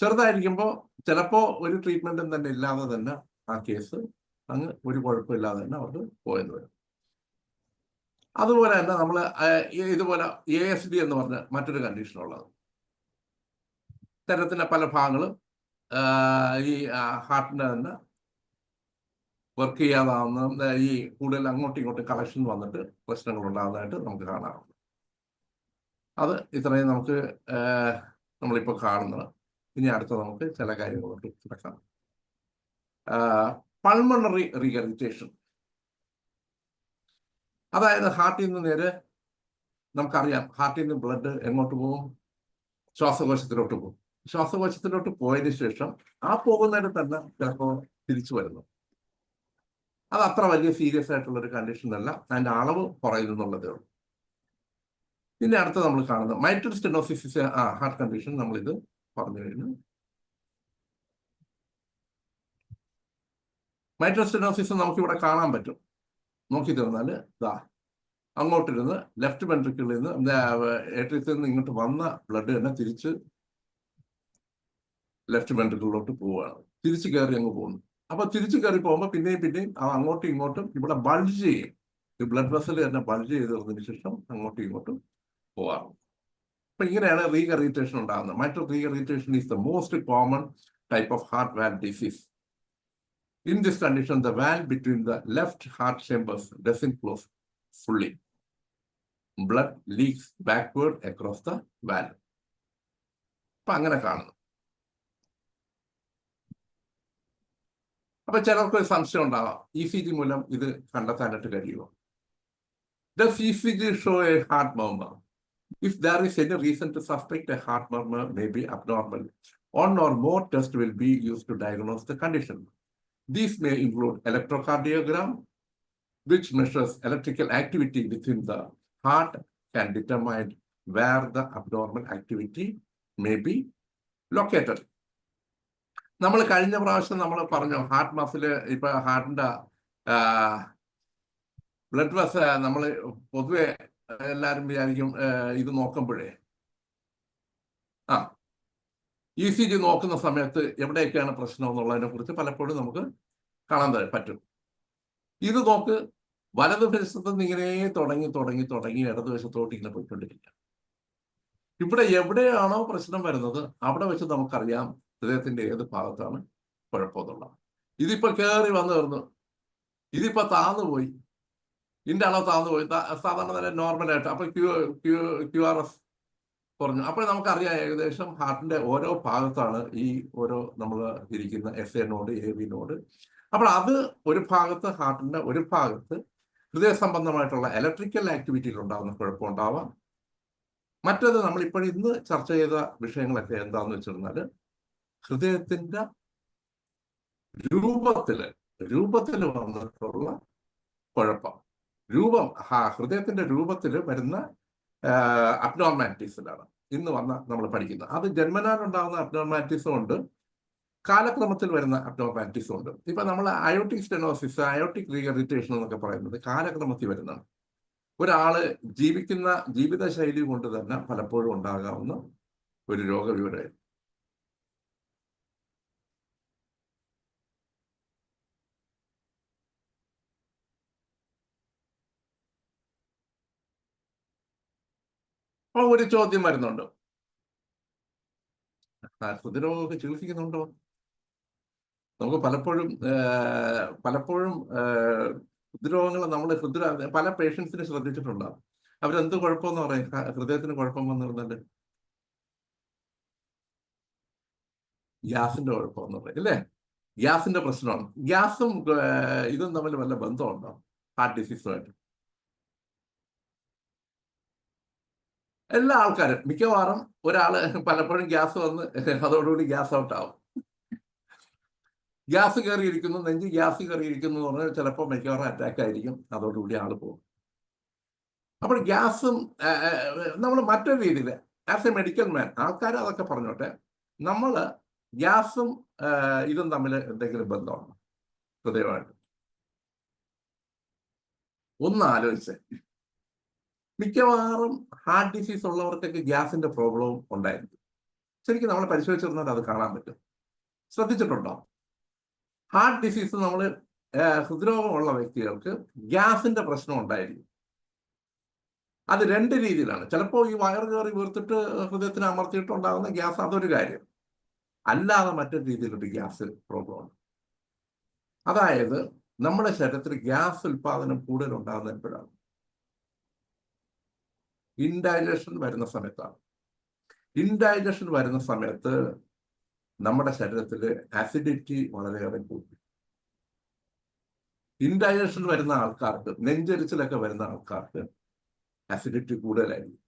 ചെറുതായിരിക്കുമ്പോൾ ചിലപ്പോൾ ഒരു ട്രീറ്റ്മെന്റും തന്നെ ഇല്ലാതെ തന്നെ ആ കേസ് അങ്ങ് ഒരു കുഴപ്പമില്ലാതെ തന്നെ അവർക്ക് പോയെന്ന് വരും. അതുപോലെ തന്നെ നമ്മൾ ഇതുപോലെ ASD എന്ന് പറഞ്ഞ മറ്റൊരു കണ്ടീഷനുള്ളത്, ശരീരത്തിന്റെ പല ഭാഗങ്ങളും ഈ ഹാർട്ടിന്റെ തന്നെ വർക്ക് ചെയ്യാതാവുന്ന, ഈ കൂടുതൽ അങ്ങോട്ടും ഇങ്ങോട്ടും കണക്ഷൻ വന്നിട്ട് പ്രശ്നങ്ങൾ ഉണ്ടാകുന്നതായിട്ട് നമുക്ക് കാണാറുണ്ട്. അത് ഇത്രയും നമുക്ക് നമ്മളിപ്പോൾ കാണുന്നത്. ഇനി അടുത്ത നമുക്ക് ചില കാര്യങ്ങളോട്ട് കിടക്കാം. പൾമണറി റീഗറിറ്റേഷൻ, അതായത് ഹാർട്ടിൽ നിന്ന് നേരെ നമുക്കറിയാം, ഹാർട്ടിൽ നിന്ന് ബ്ലഡ് എങ്ങോട്ട് പോകും? ശ്വാസകോശത്തിലോട്ട് പോകും. ശ്വാസകോശത്തിലോട്ട് പോയതിനു ശേഷം ആ പോകുന്നതിന് തന്നെ ചിലപ്പോൾ തിരിച്ചു വരുന്നു. അത് അത്ര വലിയ സീരിയസ് ആയിട്ടുള്ള ഒരു കണ്ടീഷൻ അല്ല, അതിന്റെ അളവ് കുറയുന്നുള്ളതേ ഉള്ളൂ. പിന്നെ അടുത്ത നമ്മൾ കാണുന്നത് മൈട്രൽ സ്റ്റെനോസിസ്, ഹാർട്ട് കണ്ടീഷൻ നമ്മളിത് പറഞ്ഞു കഴിഞ്ഞു. മൈട്രൽ സ്റ്റെനോസിസ് നമുക്കിവിടെ കാണാൻ പറ്റും. നോക്കി തീർന്നാൽ അങ്ങോട്ടിരുന്ന് ലെഫ്റ്റ് വെൻട്രിക്കിളിൽ നിന്ന് ഏട്രിയത്തിൽ നിന്ന് ഇങ്ങോട്ട് വന്ന ബ്ലഡ് തന്നെ തിരിച്ച് ലെഫ്റ്റ് വെൻട്രിക്കിളിലോട്ട് പോവുകയാണ്, തിരിച്ചു കയറി അങ്ങ് പോകുന്നു. അപ്പൊ തിരിച്ചു കയറി പോകുമ്പോൾ പിന്നെയും അങ്ങോട്ടും ഇങ്ങോട്ടും ഇവിടെ ബൾജ് ചെയ്യും. ഈ ബ്ലഡ് വെസൽ തന്നെ ബൾജ് ചെയ്ത് തീർന്നതിന് ശേഷം അങ്ങോട്ടും ഇങ്ങോട്ടും പോവാറുണ്ട്. അപ്പൊ ഇങ്ങനെയാണ് റീഗറിറ്റേഷൻ ഉണ്ടാകുന്നത്. Mitral regurgitation is the most common type of heart valve disease. In this condition, the valve between the left heart chambers doesn't close fully. Blood leaks backward across the valve. അപ്പൊ അങ്ങനെ കാണുന്നു. അപ്പൊ ചിലർക്ക് ഒരു സംശയം ഉണ്ടാവാം, ECG മൂലം ഇത് കണ്ടെത്താനായിട്ട് കഴിയുമോ? Does ECG show a heart murmur? If there is any reason to suspect a heart murmur may be abnormal, one or more tests will be used to diagnose the condition. These may include electrocardiogram, which measures electrical activity within the heart, can determine where the abnormal activity may be located. നമ്മൾ കഴിഞ്ഞ പ്രാവശ്യം നമ്മൾ പറഞ്ഞു, ഹാർട്ട് മസില്, ഇപ്പൊ ഹാർട്ടിന്റെ ബ്ലഡ് വെസൽ, നമ്മൾ പൊതുവെ എല്ലാവരും വിചാരിക്കും ഇത് നോക്കുമ്പോഴേ ECG നോക്കുന്ന സമയത്ത് എവിടെയൊക്കെയാണ് പ്രശ്നം എന്നുള്ളതിനെ കുറിച്ച് പലപ്പോഴും നമുക്ക് കാണാൻ പറ്റും. ഇത് നോക്ക്, വലതുവശത്ത് നിന്ന് ഇങ്ങനെ തുടങ്ങി ഇടതുവശത്തോട്ട് ഇങ്ങനെ പോയിക്കൊണ്ടിരിക്കുക. ഇവിടെ എവിടെയാണോ പ്രശ്നം വരുന്നത് അവിടെ വെച്ച് നമുക്കറിയാം ഹൃദയത്തിന്റെ ഏത് ഭാഗത്താണ് കുഴപ്പമൊന്നുമില്ല. ഇതിപ്പോ കയറി വന്നു തീർന്നു, ഇതിപ്പോ താന്നു പോയി, ഇതിന്റെ അളവ് താന്നു പോയി, സാധാരണ തന്നെ നോർമലായിട്ട്. അപ്പൊ QRS കുറഞ്ഞു. അപ്പോൾ നമുക്കറിയാം ഏകദേശം ഹാർട്ടിന്റെ ഓരോ ഭാഗത്താണ് ഈ ഓരോ നമ്മൾ ഇരിക്കുന്ന SA നോഡ്, AV നോഡ്. അപ്പോൾ അത് ഒരു ഭാഗത്ത് ഹാർട്ടിന്റെ ഒരു ഭാഗത്ത് ഹൃദയ സംബന്ധമായിട്ടുള്ള ഇലക്ട്രിക്കൽ ആക്ടിവിറ്റിയിൽ ഉണ്ടാകുന്ന കുഴപ്പമുണ്ടാവാം. മറ്റത് നമ്മൾ ഇപ്പോഴും ഇന്ന് ചർച്ച ചെയ്ത വിഷയങ്ങളൊക്കെ എന്താന്ന് വെച്ചിരുന്നാൽ ഹൃദയത്തിന്റെ രൂപത്തിൽ വന്നിട്ടുള്ള കുഴപ്പം, ഹൃദയത്തിന്റെ രൂപത്തിൽ വരുന്ന അബ്നോർമാലിറ്റീസിലാണ് ഇന്ന് നമ്മൾ പഠിക്കുന്നത്. അത് ജന്മനാലുണ്ടാകുന്ന അബ്നോർമാലിറ്റീസും ഉണ്ട്, കാലക്രമത്തിൽ വരുന്ന അബ്നോർമാലിറ്റീസും ഉണ്ട്. ഇപ്പൊ നമ്മൾ അയോട്ടിക് സ്റ്റെനോസിസ്, അയോട്ടിക് റീഹെറിറ്റേഷൻ എന്നൊക്കെ പറയുന്നത് കാലക്രമത്തിൽ വരുന്നതാണ്. ഒരാള് ജീവിക്കുന്ന ജീവിതശൈലി കൊണ്ട് തന്നെ പലപ്പോഴും ഉണ്ടാകാവുന്ന ഒരു രോഗവിവരമായിരുന്നു. അപ്പൊ ഒരു ചോദ്യം വരുന്നുണ്ട്, ഹൃദ്രോഗമൊക്കെ ചികിത്സിക്കുന്നുണ്ടോ? നമുക്ക് പലപ്പോഴും ഹൃദ്രോഗങ്ങൾ നമ്മൾ പല പേഷ്യൻസിനെ ശ്രദ്ധിച്ചിട്ടുണ്ടാകും. അവരെന്ത് കുഴപ്പമെന്ന് പറയും? ഹൃദയത്തിന് കുഴപ്പം വന്നിരുന്നത് ഗ്യാസിന്റെ കുഴപ്പമെന്ന് പറയും, അല്ലേ? ഗ്യാസിന്റെ പ്രശ്നമാണ്. ഗ്യാസും ഇതും തമ്മിൽ വല്ല ബന്ധമുണ്ടോ ഹാർട്ട് ഡിസീസുമായിട്ട്? എല്ലാ ആൾക്കാരും മിക്കവാറും ഒരാള് പലപ്പോഴും ഗ്യാസ് വന്ന് അതോടുകൂടി ഗ്യാസ് ഔട്ട് ആവും. ഗ്യാസ് കയറിയിരിക്കുന്നു, നെഞ്ച് ഗ്യാസ് കയറിയിരിക്കുന്നു എന്ന് പറഞ്ഞാൽ ചിലപ്പോൾ മിക്കവാറും അറ്റാക്ക് ആയിരിക്കും, അതോടുകൂടി ആള് പോകും. അപ്പോൾ ഗ്യാസും നമ്മൾ മറ്റൊരു രീതിയിൽ ആസ് എ മെഡിക്കൽ മാൻ ആൾക്കാർ അതൊക്കെ പറഞ്ഞോട്ടെ, നമ്മൾ ഗ്യാസും ഇതും തമ്മിൽ എന്തെങ്കിലും ബന്ധമാണ് ഹൃദയമായിട്ട്? ഒന്ന് ആലോചിച്ച്, മിക്കവാറും ഹാർട്ട് ഡിസീസ് ഉള്ളവർക്കൊക്കെ ഗ്യാസിന്റെ പ്രോബ്ലവും ഉണ്ടായിരിക്കും. ശരിക്കും നമ്മൾ പരിശോധിച്ചിരുന്നാൽ അത് കാണാൻ പറ്റും. ശ്രദ്ധിച്ചിട്ടുണ്ടോ? ഹാർട്ട് ഡിസീസ് നമ്മൾ ഹൃദ്രോഗമുള്ള വ്യക്തികൾക്ക് ഗ്യാസിന്റെ പ്രശ്നം ഉണ്ടായിരിക്കും. അത് രണ്ട് രീതിയിലാണ്. ചിലപ്പോൾ ഈ വയറ് കയറി വീർത്തിട്ട് ഹൃദയത്തിന് അമർത്തിയിട്ടുണ്ടാകുന്ന ഗ്യാസ്, അതൊരു കാര്യം. അല്ലാതെ മറ്റൊരു രീതിയിലൊരു ഗ്യാസ് പ്രോബ്ലമാണ്. അതായത് നമ്മുടെ ശരീരത്തിൽ ഗ്യാസ് ഉൽപാദനം കൂടുതൽ ഉണ്ടാകുന്ന എപ്പോഴാണ്? ഇൻഡൈജഷൻ വരുന്ന സമയത്താണ്. ഇൻഡൈജഷൻ വരുന്ന സമയത്ത് നമ്മുടെ ശരീരത്തിൽ ആസിഡിറ്റി വളരെയേറെ കൂടി. ഇൻഡൈജഷൻ വരുന്ന ആൾക്കാർക്ക്, നെഞ്ചരിച്ചിലൊക്കെ വരുന്ന ആൾക്കാർക്ക് ആസിഡിറ്റി കൂടുതലായിരിക്കും.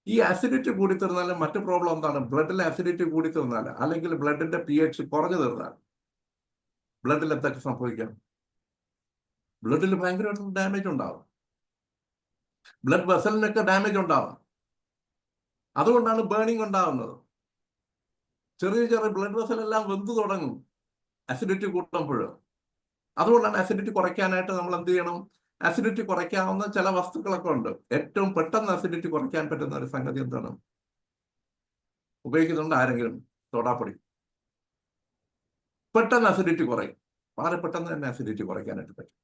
ഈ ആസിഡിറ്റി കൂടി തീർന്നാൽ മറ്റു പ്രോബ്ലം എന്താണ്? ബ്ലഡിൽ ആസിഡിറ്റി കൂടി തീർന്നാൽ, അല്ലെങ്കിൽ ബ്ലഡിന്റെ pH കുറഞ്ഞു തീർന്നാൽ ബ്ലഡിൽ എന്തൊക്കെ സംഭവിക്കാം? ബ്ലഡിൽ ഭയങ്കരമായിട്ടുള്ള ഡാമേജ് ഉണ്ടാവും. ബ്ലഡ് വെസലിനൊക്കെ ഡാമേജ് ഉണ്ടാവും. അതുകൊണ്ടാണ് ബേണിംഗ് ഉണ്ടാവുന്നത്. ചെറിയ ചെറിയ ബ്ലഡ് വെസൽ എല്ലാം വെന്തു തുടങ്ങും ആസിഡിറ്റി കൂട്ടുമ്പോൾ. അതുകൊണ്ടാണ് ആസിഡിറ്റി കുറയ്ക്കാനായിട്ട് നമ്മൾ എന്ത് ചെയ്യണം? ആസിഡിറ്റി കുറയ്ക്കാവുന്ന ചില വസ്തുക്കളൊക്കെ ഉണ്ട്. ഏറ്റവും പെട്ടെന്ന് ആസിഡിറ്റി കുറയ്ക്കാൻ പറ്റുന്ന ഒരു സംഗതി എന്താണ്? ഉപയോഗിക്കുന്നുണ്ട് ആരെങ്കിലും? സോഡാപ്പൊടി. പെട്ടെന്ന് ആസിഡിറ്റി കുറയും, വളരെ പെട്ടെന്ന് തന്നെ ആസിഡിറ്റി കുറയ്ക്കാനായിട്ട് പറ്റും.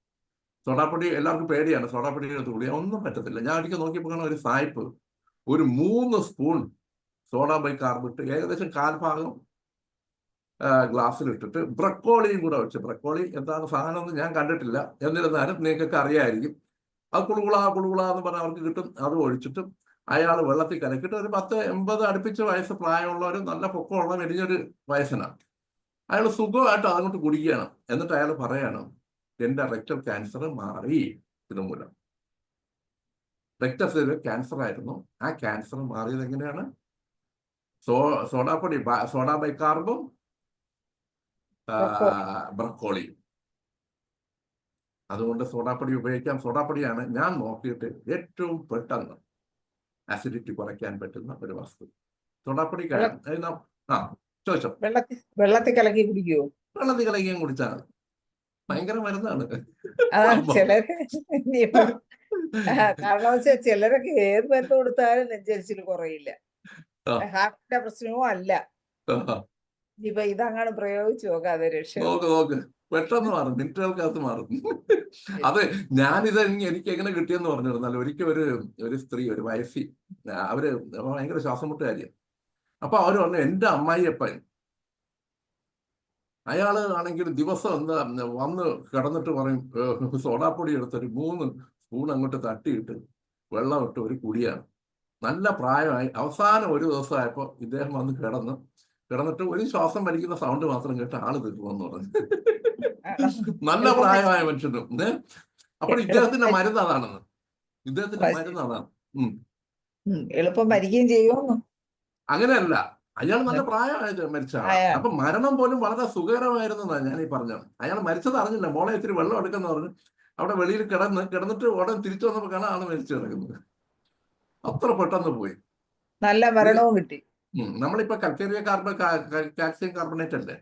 സോഡാപ്പൊടി എല്ലാവർക്കും പേടിയാണ്, സോഡാപ്പൊടിയുടെ തുള്ളി ഒന്നും പറ്റത്തില്ല. ഞാൻ ഒരിക്കൽ നോക്കിയപ്പോൾ ഒരു സായിപ്പ് ഒരു 3 സ്പൂൺ സോഡ ബൈകാർബണേറ്റ് ഏകദേശം 1/4 ഭാഗം ഗ്ലാസ്സിലിട്ടിട്ട് ബ്രക്കോളിയും കൂടെ വെച്ച്, ബ്രക്കോളി എന്താണ് സാധനമൊന്നും ഞാൻ കണ്ടിട്ടില്ല, എന്നിരുന്നാലും നിങ്ങൾക്കൊക്കെ അറിയായിരിക്കും. അത് കുളുകുള എന്ന് പറഞ്ഞാൽ അവർക്ക് കിട്ടും. അത് ഒഴിച്ചിട്ടും അയാൾ വെള്ളത്തിൽ കലക്കിയിട്ട് ഒരു 10-80 അടുപ്പിച്ച് വയസ്സ് പ്രായമുള്ള ഒരു നല്ല പൊക്കമുള്ള വലിയൊരു വയസ്സനാണ്. അയാൾ സുഖമായിട്ട് അതങ്ങോട്ട് കുടിക്കുകയാണ്. എന്നിട്ട് അയാൾ പറയാണ്, എന്റെ റെക്ടൽ ക്യാൻസർ മാറി ഇതുമൂലം. റെക്ടസിൽ ക്യാൻസർ ആയിരുന്നു, ആ ക്യാൻസർ മാറിയത് എങ്ങനെയാണ്? സോഡാപ്പൊടി, സോഡ ബൈകാർബും ബ്രക്കോളിയും. അതുകൊണ്ട് സോഡാപ്പൊടി ഉപയോഗിക്കാം. സോഡാപ്പൊടിയാണ് ഞാൻ നോക്കിയിട്ട് ഏറ്റവും പെട്ടെന്ന് ആസിഡിറ്റി കുറയ്ക്കാൻ പറ്റുന്ന ഒരു വസ്തു. സോഡാപ്പൊടി ചോദിച്ചോ? വെള്ളത്തിൽ കലക്കി കുടിക്കുവോ? വെള്ളത്തിൽ കലക്കിയും കുടിച്ചാൽ ഭയങ്കര മരുന്നാണ്. ചിലര് കാരണം വെച്ചാൽ ചിലരൊക്കെ ഏത് മരുന്ന് കൊടുത്താലും നെഞ്ചരിച്ചിൽ കുറയില്ല. ഹാർട്ടിന്റെ പ്രശ്നവും അല്ല. ഇനിയിപ്പൊ ഇതങ്ങനെ പ്രയോഗിച്ചു നോക്കാതെ രക്ഷ. നോക്ക് പെട്ടെന്ന് മാറും, മിനിറ്റുകൾക്കകത്ത് മാറും. അത് ഞാനിത് എനിക്ക് എങ്ങനെ കിട്ടിയെന്ന് പറഞ്ഞിരുന്നാൽ, ഒരിക്കൽ ഒരു സ്ത്രീ, ഒരു വയസ്സി, അവര് ഭയങ്കര ശ്വാസം മുട്ടുകാരിയാണ്. അപ്പൊ അവര് പറഞ്ഞു, എന്റെ അമ്മായിയപ്പൻ അയാള് ആണെങ്കിൽ ദിവസം എന്താ വന്ന് കിടന്നിട്ട് പറയും സോഡാപ്പൊടി എടുത്തൊരു 3 സ്പൂൺ അങ്ങോട്ട് തട്ടിയിട്ട് വെള്ളം ഇട്ട് ഒരു കുടിയാണ്. നല്ല പ്രായമായി. അവസാനം ഒരു ദിവസമായപ്പോൾ ഇദ്ദേഹം വന്ന് കിടന്നിട്ട് ഒരു ശ്വാസം വലിക്കുന്ന സൗണ്ട് മാത്രം കേട്ട് ആള് തീർന്നു പറഞ്ഞു. നല്ല എളുപ്പം പ്രായമായ മനുഷ്യനും. അപ്പോൾ ഇദ്ദേഹത്തിന്റെ എളുപ്പം മരുന്ന് അതാണെന്ന്. ഇദ്ദേഹത്തിന്റെ മരുന്ന് അതാണ്. എളുപ്പം മരിക്കുകയും ചെയ്യുമെന്ന്. അങ്ങനെയല്ല, അയാൾ നല്ല പ്രായമായത് മരിച്ച ആളാണ്. അപ്പൊ മരണം പോലും വളരെ സുഖകരമായിരുന്നതാണ് ഞാൻ ഈ പറഞ്ഞത്. അയാൾ മരിച്ചത് അറിഞ്ഞില്ല. മോളെ ഇത്തിരി വെള്ളം എടുക്കുന്ന പറഞ്ഞു അവിടെ വെളിയിൽ കിടന്നിട്ട് ഉടൻ തിരിച്ചു വന്നപ്പോൾ കാണാൻ ആള് മരിച്ചു കിടക്കുന്നത്. അത്ര പെട്ടെന്ന് പോയി. നല്ല മരണവും കിട്ടി. നമ്മളിപ്പോ കൽക്കേറിയ കാൽസ്യം കാർബണേറ്റ് അല്ലേ?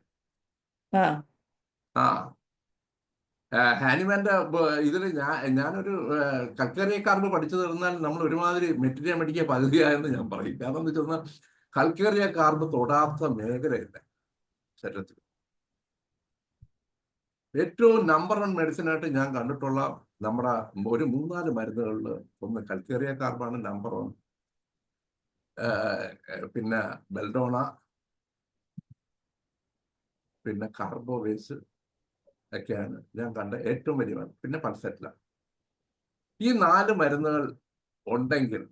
ആ ഹാനിമാന്റെ ഇതിൽ ഞാനൊരു കൽക്കേറിയ കാർബ് പഠിച്ചു തീർന്നാൽ നമ്മൾ ഒരുമാതിരി മെറ്റീരിയൽ മെഡിക്കുക പകുതിയായെന്ന് ഞാൻ പറയും. കാരണം എന്താ വെച്ചാൽ കൽക്കേറിയ കാർബ് തൊടാത്ത മേഖലയില്ല ശരീരത്തിൽ. ഏറ്റവും നമ്പർ 1 മെഡിസിനായിട്ട് ഞാൻ കണ്ടിട്ടുള്ള നമ്മുടെ ഒരു 3-4 മരുന്നുകളിൽ ഒന്ന് കൽക്കേറിയ കാർബാണ് നമ്പർ 1. പിന്നെ ബെൽഡോണ, പിന്നെ കാർബോവേസ് ഒക്കെയാണ് ഞാൻ കണ്ട ഏറ്റവും വലിയ മരുന്ന്. പിന്നെ പൾസെറ്റില. ഈ 4 മരുന്നുകൾ ഉണ്ടെങ്കിൽ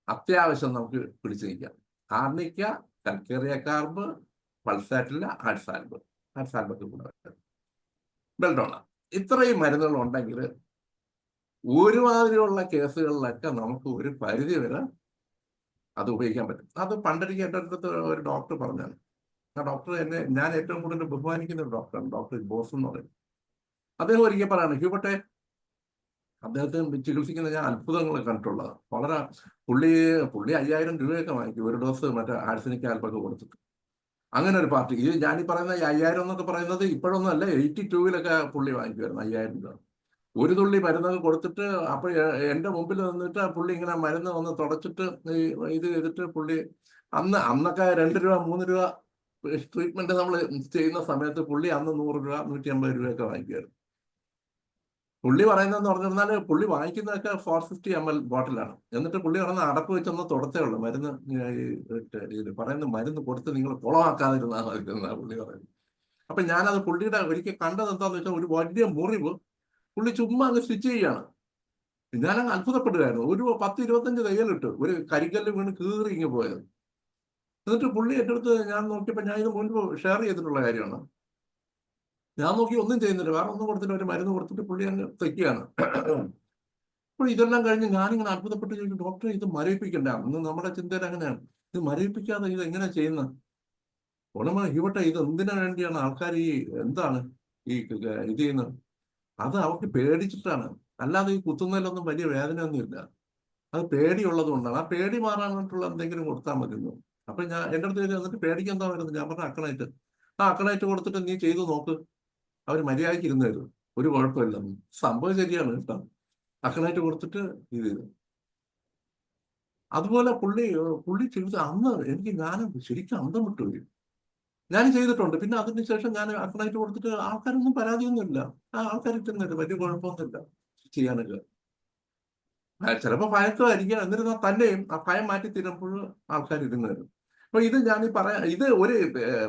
അത്യാവശ്യം നമുക്ക് പിടിച്ചു നിൽക്കാം. ആർണിക്ക, കൽക്കേറിയ കാർബ്, പൾസാറ്റില, ആഡ്സാൽബ് കൂടെ ബെൽഡോണ. ഇത്രയും മരുന്നുകൾ ഉണ്ടെങ്കിൽ ഒരുമാതിരിയുള്ള കേസുകളിലൊക്കെ നമുക്ക് ഒരു പരിധി വരെ അത് ഉപയോഗിക്കാൻ പറ്റും. അത് പണ്ടെനിക്ക് എൻ്റെ അടുത്ത് ഒരു ഡോക്ടർ പറഞ്ഞാണ്. ആ ഡോക്ടർ ഞാൻ ഏറ്റവും കൂടുതൽ ബഹുമാനിക്കുന്ന ഒരു ഡോക്ടറാണ്, ഡോക്ടർ ബോസ് എന്ന് പറയുന്നത്. അദ്ദേഹം ഒരിക്കൽ പറയാണ്, ഹ്യൂബർട്ടെ, അദ്ദേഹത്തെ ചികിത്സിക്കുന്ന ഞാൻ അത്ഭുതങ്ങൾ കണ്ടിട്ടുള്ളത്. വളരെ പുള്ളി 5000 രൂപയൊക്കെ വാങ്ങിക്കും ഒരു ഡോസ് മറ്റേ ആഴ്സനിക് ആൽബൊക്കെ കൊടുത്തിട്ട്. അങ്ങനെ ഒരു പാർട്ടി. ഇത് ഞാനീ പറയുന്ന 5000 എന്നൊക്കെ പറയുന്നത് ഇപ്പോഴൊന്നും അല്ല, 82-ലൊക്കെ പുള്ളി വാങ്ങിക്കുമായിരുന്നു 5000 രൂപ. ഒരു തുള്ളി മരുന്നൊക്കെ കൊടുത്തിട്ട് അപ്പോൾ എൻ്റെ മുമ്പിൽ നിന്നിട്ട് പുള്ളി ഇങ്ങനെ മരുന്ന് ഒന്ന് തുടച്ചിട്ട് ഇത് ചെയ്തിട്ട് പുള്ളി അന്നൊക്കെ 2 രൂപ 3 രൂപ ട്രീറ്റ്മെന്റ് നമ്മൾ ചെയ്യുന്ന സമയത്ത് പുള്ളി അന്ന് 100 രൂപ 150 രൂപയൊക്കെ വാങ്ങിക്കുമായിരുന്നു. പുള്ളി പറയുന്നതെന്ന് പറഞ്ഞിരുന്നാൽ പുള്ളി വാങ്ങിക്കുന്നതൊക്കെ 450 ml ബോട്ടിലാണ്. എന്നിട്ട് പുള്ളി പറയുന്ന അടപ്പ് വെച്ചൊന്ന് തുടച്ചേ ഉള്ളൂ. മരുന്ന് പറയുന്ന മരുന്ന് കൊടുത്ത് നിങ്ങൾ കുളമാക്കാതിരുന്നാൽ മതി എന്നാണ് പുള്ളി പറയുന്നത്. അപ്പൊ ഞാനത് പുള്ളിയുടെ ഒരിക്കൽ കണ്ടത് എന്താന്ന് വെച്ചാൽ ഒരു വലിയ മുറിവ് പുള്ളി ചുമ്മാ അങ്ങ് സ്റ്റിച്ച് ചെയ്യാണ്. ഞാനങ്ങ് അത്ഭുതപ്പെടുകയായിരുന്നു. ഒരു 10-25 തയ്യലിട്ട് ഒരു കരിക്കല്ല് വീണ് കീറി ഇങ്ങ് പോയത്. എന്നിട്ട് പുള്ളി എൻ്റെ അടുത്ത് ഞാൻ നോക്കിയപ്പോൾ, ഞാൻ ഇത് മുൻപ് ഷെയർ ചെയ്തിട്ടുള്ള കാര്യമാണ്, ഞാൻ നോക്കി ഒന്നും ചെയ്യുന്നില്ല, വേറെ ഒന്നും കൊടുത്തിട്ട് ഒരു മരുന്ന് കൊടുത്തിട്ട് പുള്ളി അങ്ങ് തെക്കുകയാണ്. അപ്പോൾ ഇതെല്ലാം കഴിഞ്ഞ് ഞാനിങ്ങനെ അത്ഭുതപ്പെട്ട് ചോദിക്കും, ഡോക്ടറെ ഇത് മരവിപ്പിക്കണ്ട. അന്ന് നമ്മുടെ ചിന്തയിൽ അങ്ങനെയാണ്, ഇത് മരവിപ്പിക്കാതെ ഇത് എങ്ങനെ ചെയ്യുന്നത്? ഉടമ ഇവിടെ ഇത് എന്തിനു വേണ്ടിയാണ് ആൾക്കാർ എന്താണ് ഈ ഇത് ചെയ്യുന്നത്? അത് അവർക്ക് പേടിച്ചിട്ടാണ്, അല്ലാതെ ഈ കുത്തുന്നതിലൊന്നും വലിയ വേദനയൊന്നും ഇല്ല. അത് പേടിയുള്ളത് കൊണ്ടാണ്. ആ പേടി മാറാനായിട്ടുള്ള എന്തെങ്കിലും കൊടുത്താൽ മതിയെന്നു. അപ്പൊ ഞാൻ എൻ്റെ അടുത്ത് എന്നിട്ട് പേടിക്ക് എന്താ വരുന്നത്? ഞാൻ പറഞ്ഞ അക്കണൈറ്റ്. ആ അക്കണൈറ്റ് കൊടുത്തിട്ട് നീ ചെയ്തു നോക്ക്, അവർ മര്യാദയ്ക്ക് ഇരുന്ന് തരും, ഒരു കുഴപ്പമില്ല. സംഭവം ശരിയാണ് കേട്ടോ. അക്കണൈറ്റ് കൊടുത്തിട്ട് ഇത് ചെയ്തു. അതുപോലെ പുള്ളി ചെയ്ത് അന്ന് ഞാൻ ശരിക്കും അന്തം വിട്ടുപോയി. ഞാൻ ചെയ്തിട്ടുണ്ട്. പിന്നെ അതിന് ശേഷം ഞാൻ അക്കണൈറ്റ് കൊടുത്തിട്ട് ആൾക്കാരൊന്നും പരാതിയൊന്നുമില്ല. ആ ആൾക്കാർ ഇട്ടുന്നില്ല, വലിയ കുഴപ്പമൊന്നുമില്ല ചെയ്യാനൊക്കെ. ചിലപ്പോൾ ഭയക്കുമായിരിക്കും, എന്നിരുന്നാൽ തന്നെയും ആ ഭയം മാറ്റി തീരുമ്പോൾ ആൾക്കാർ ഇരുന്ന് തരും. അപ്പൊ ഇത് ഞാൻ ഇത്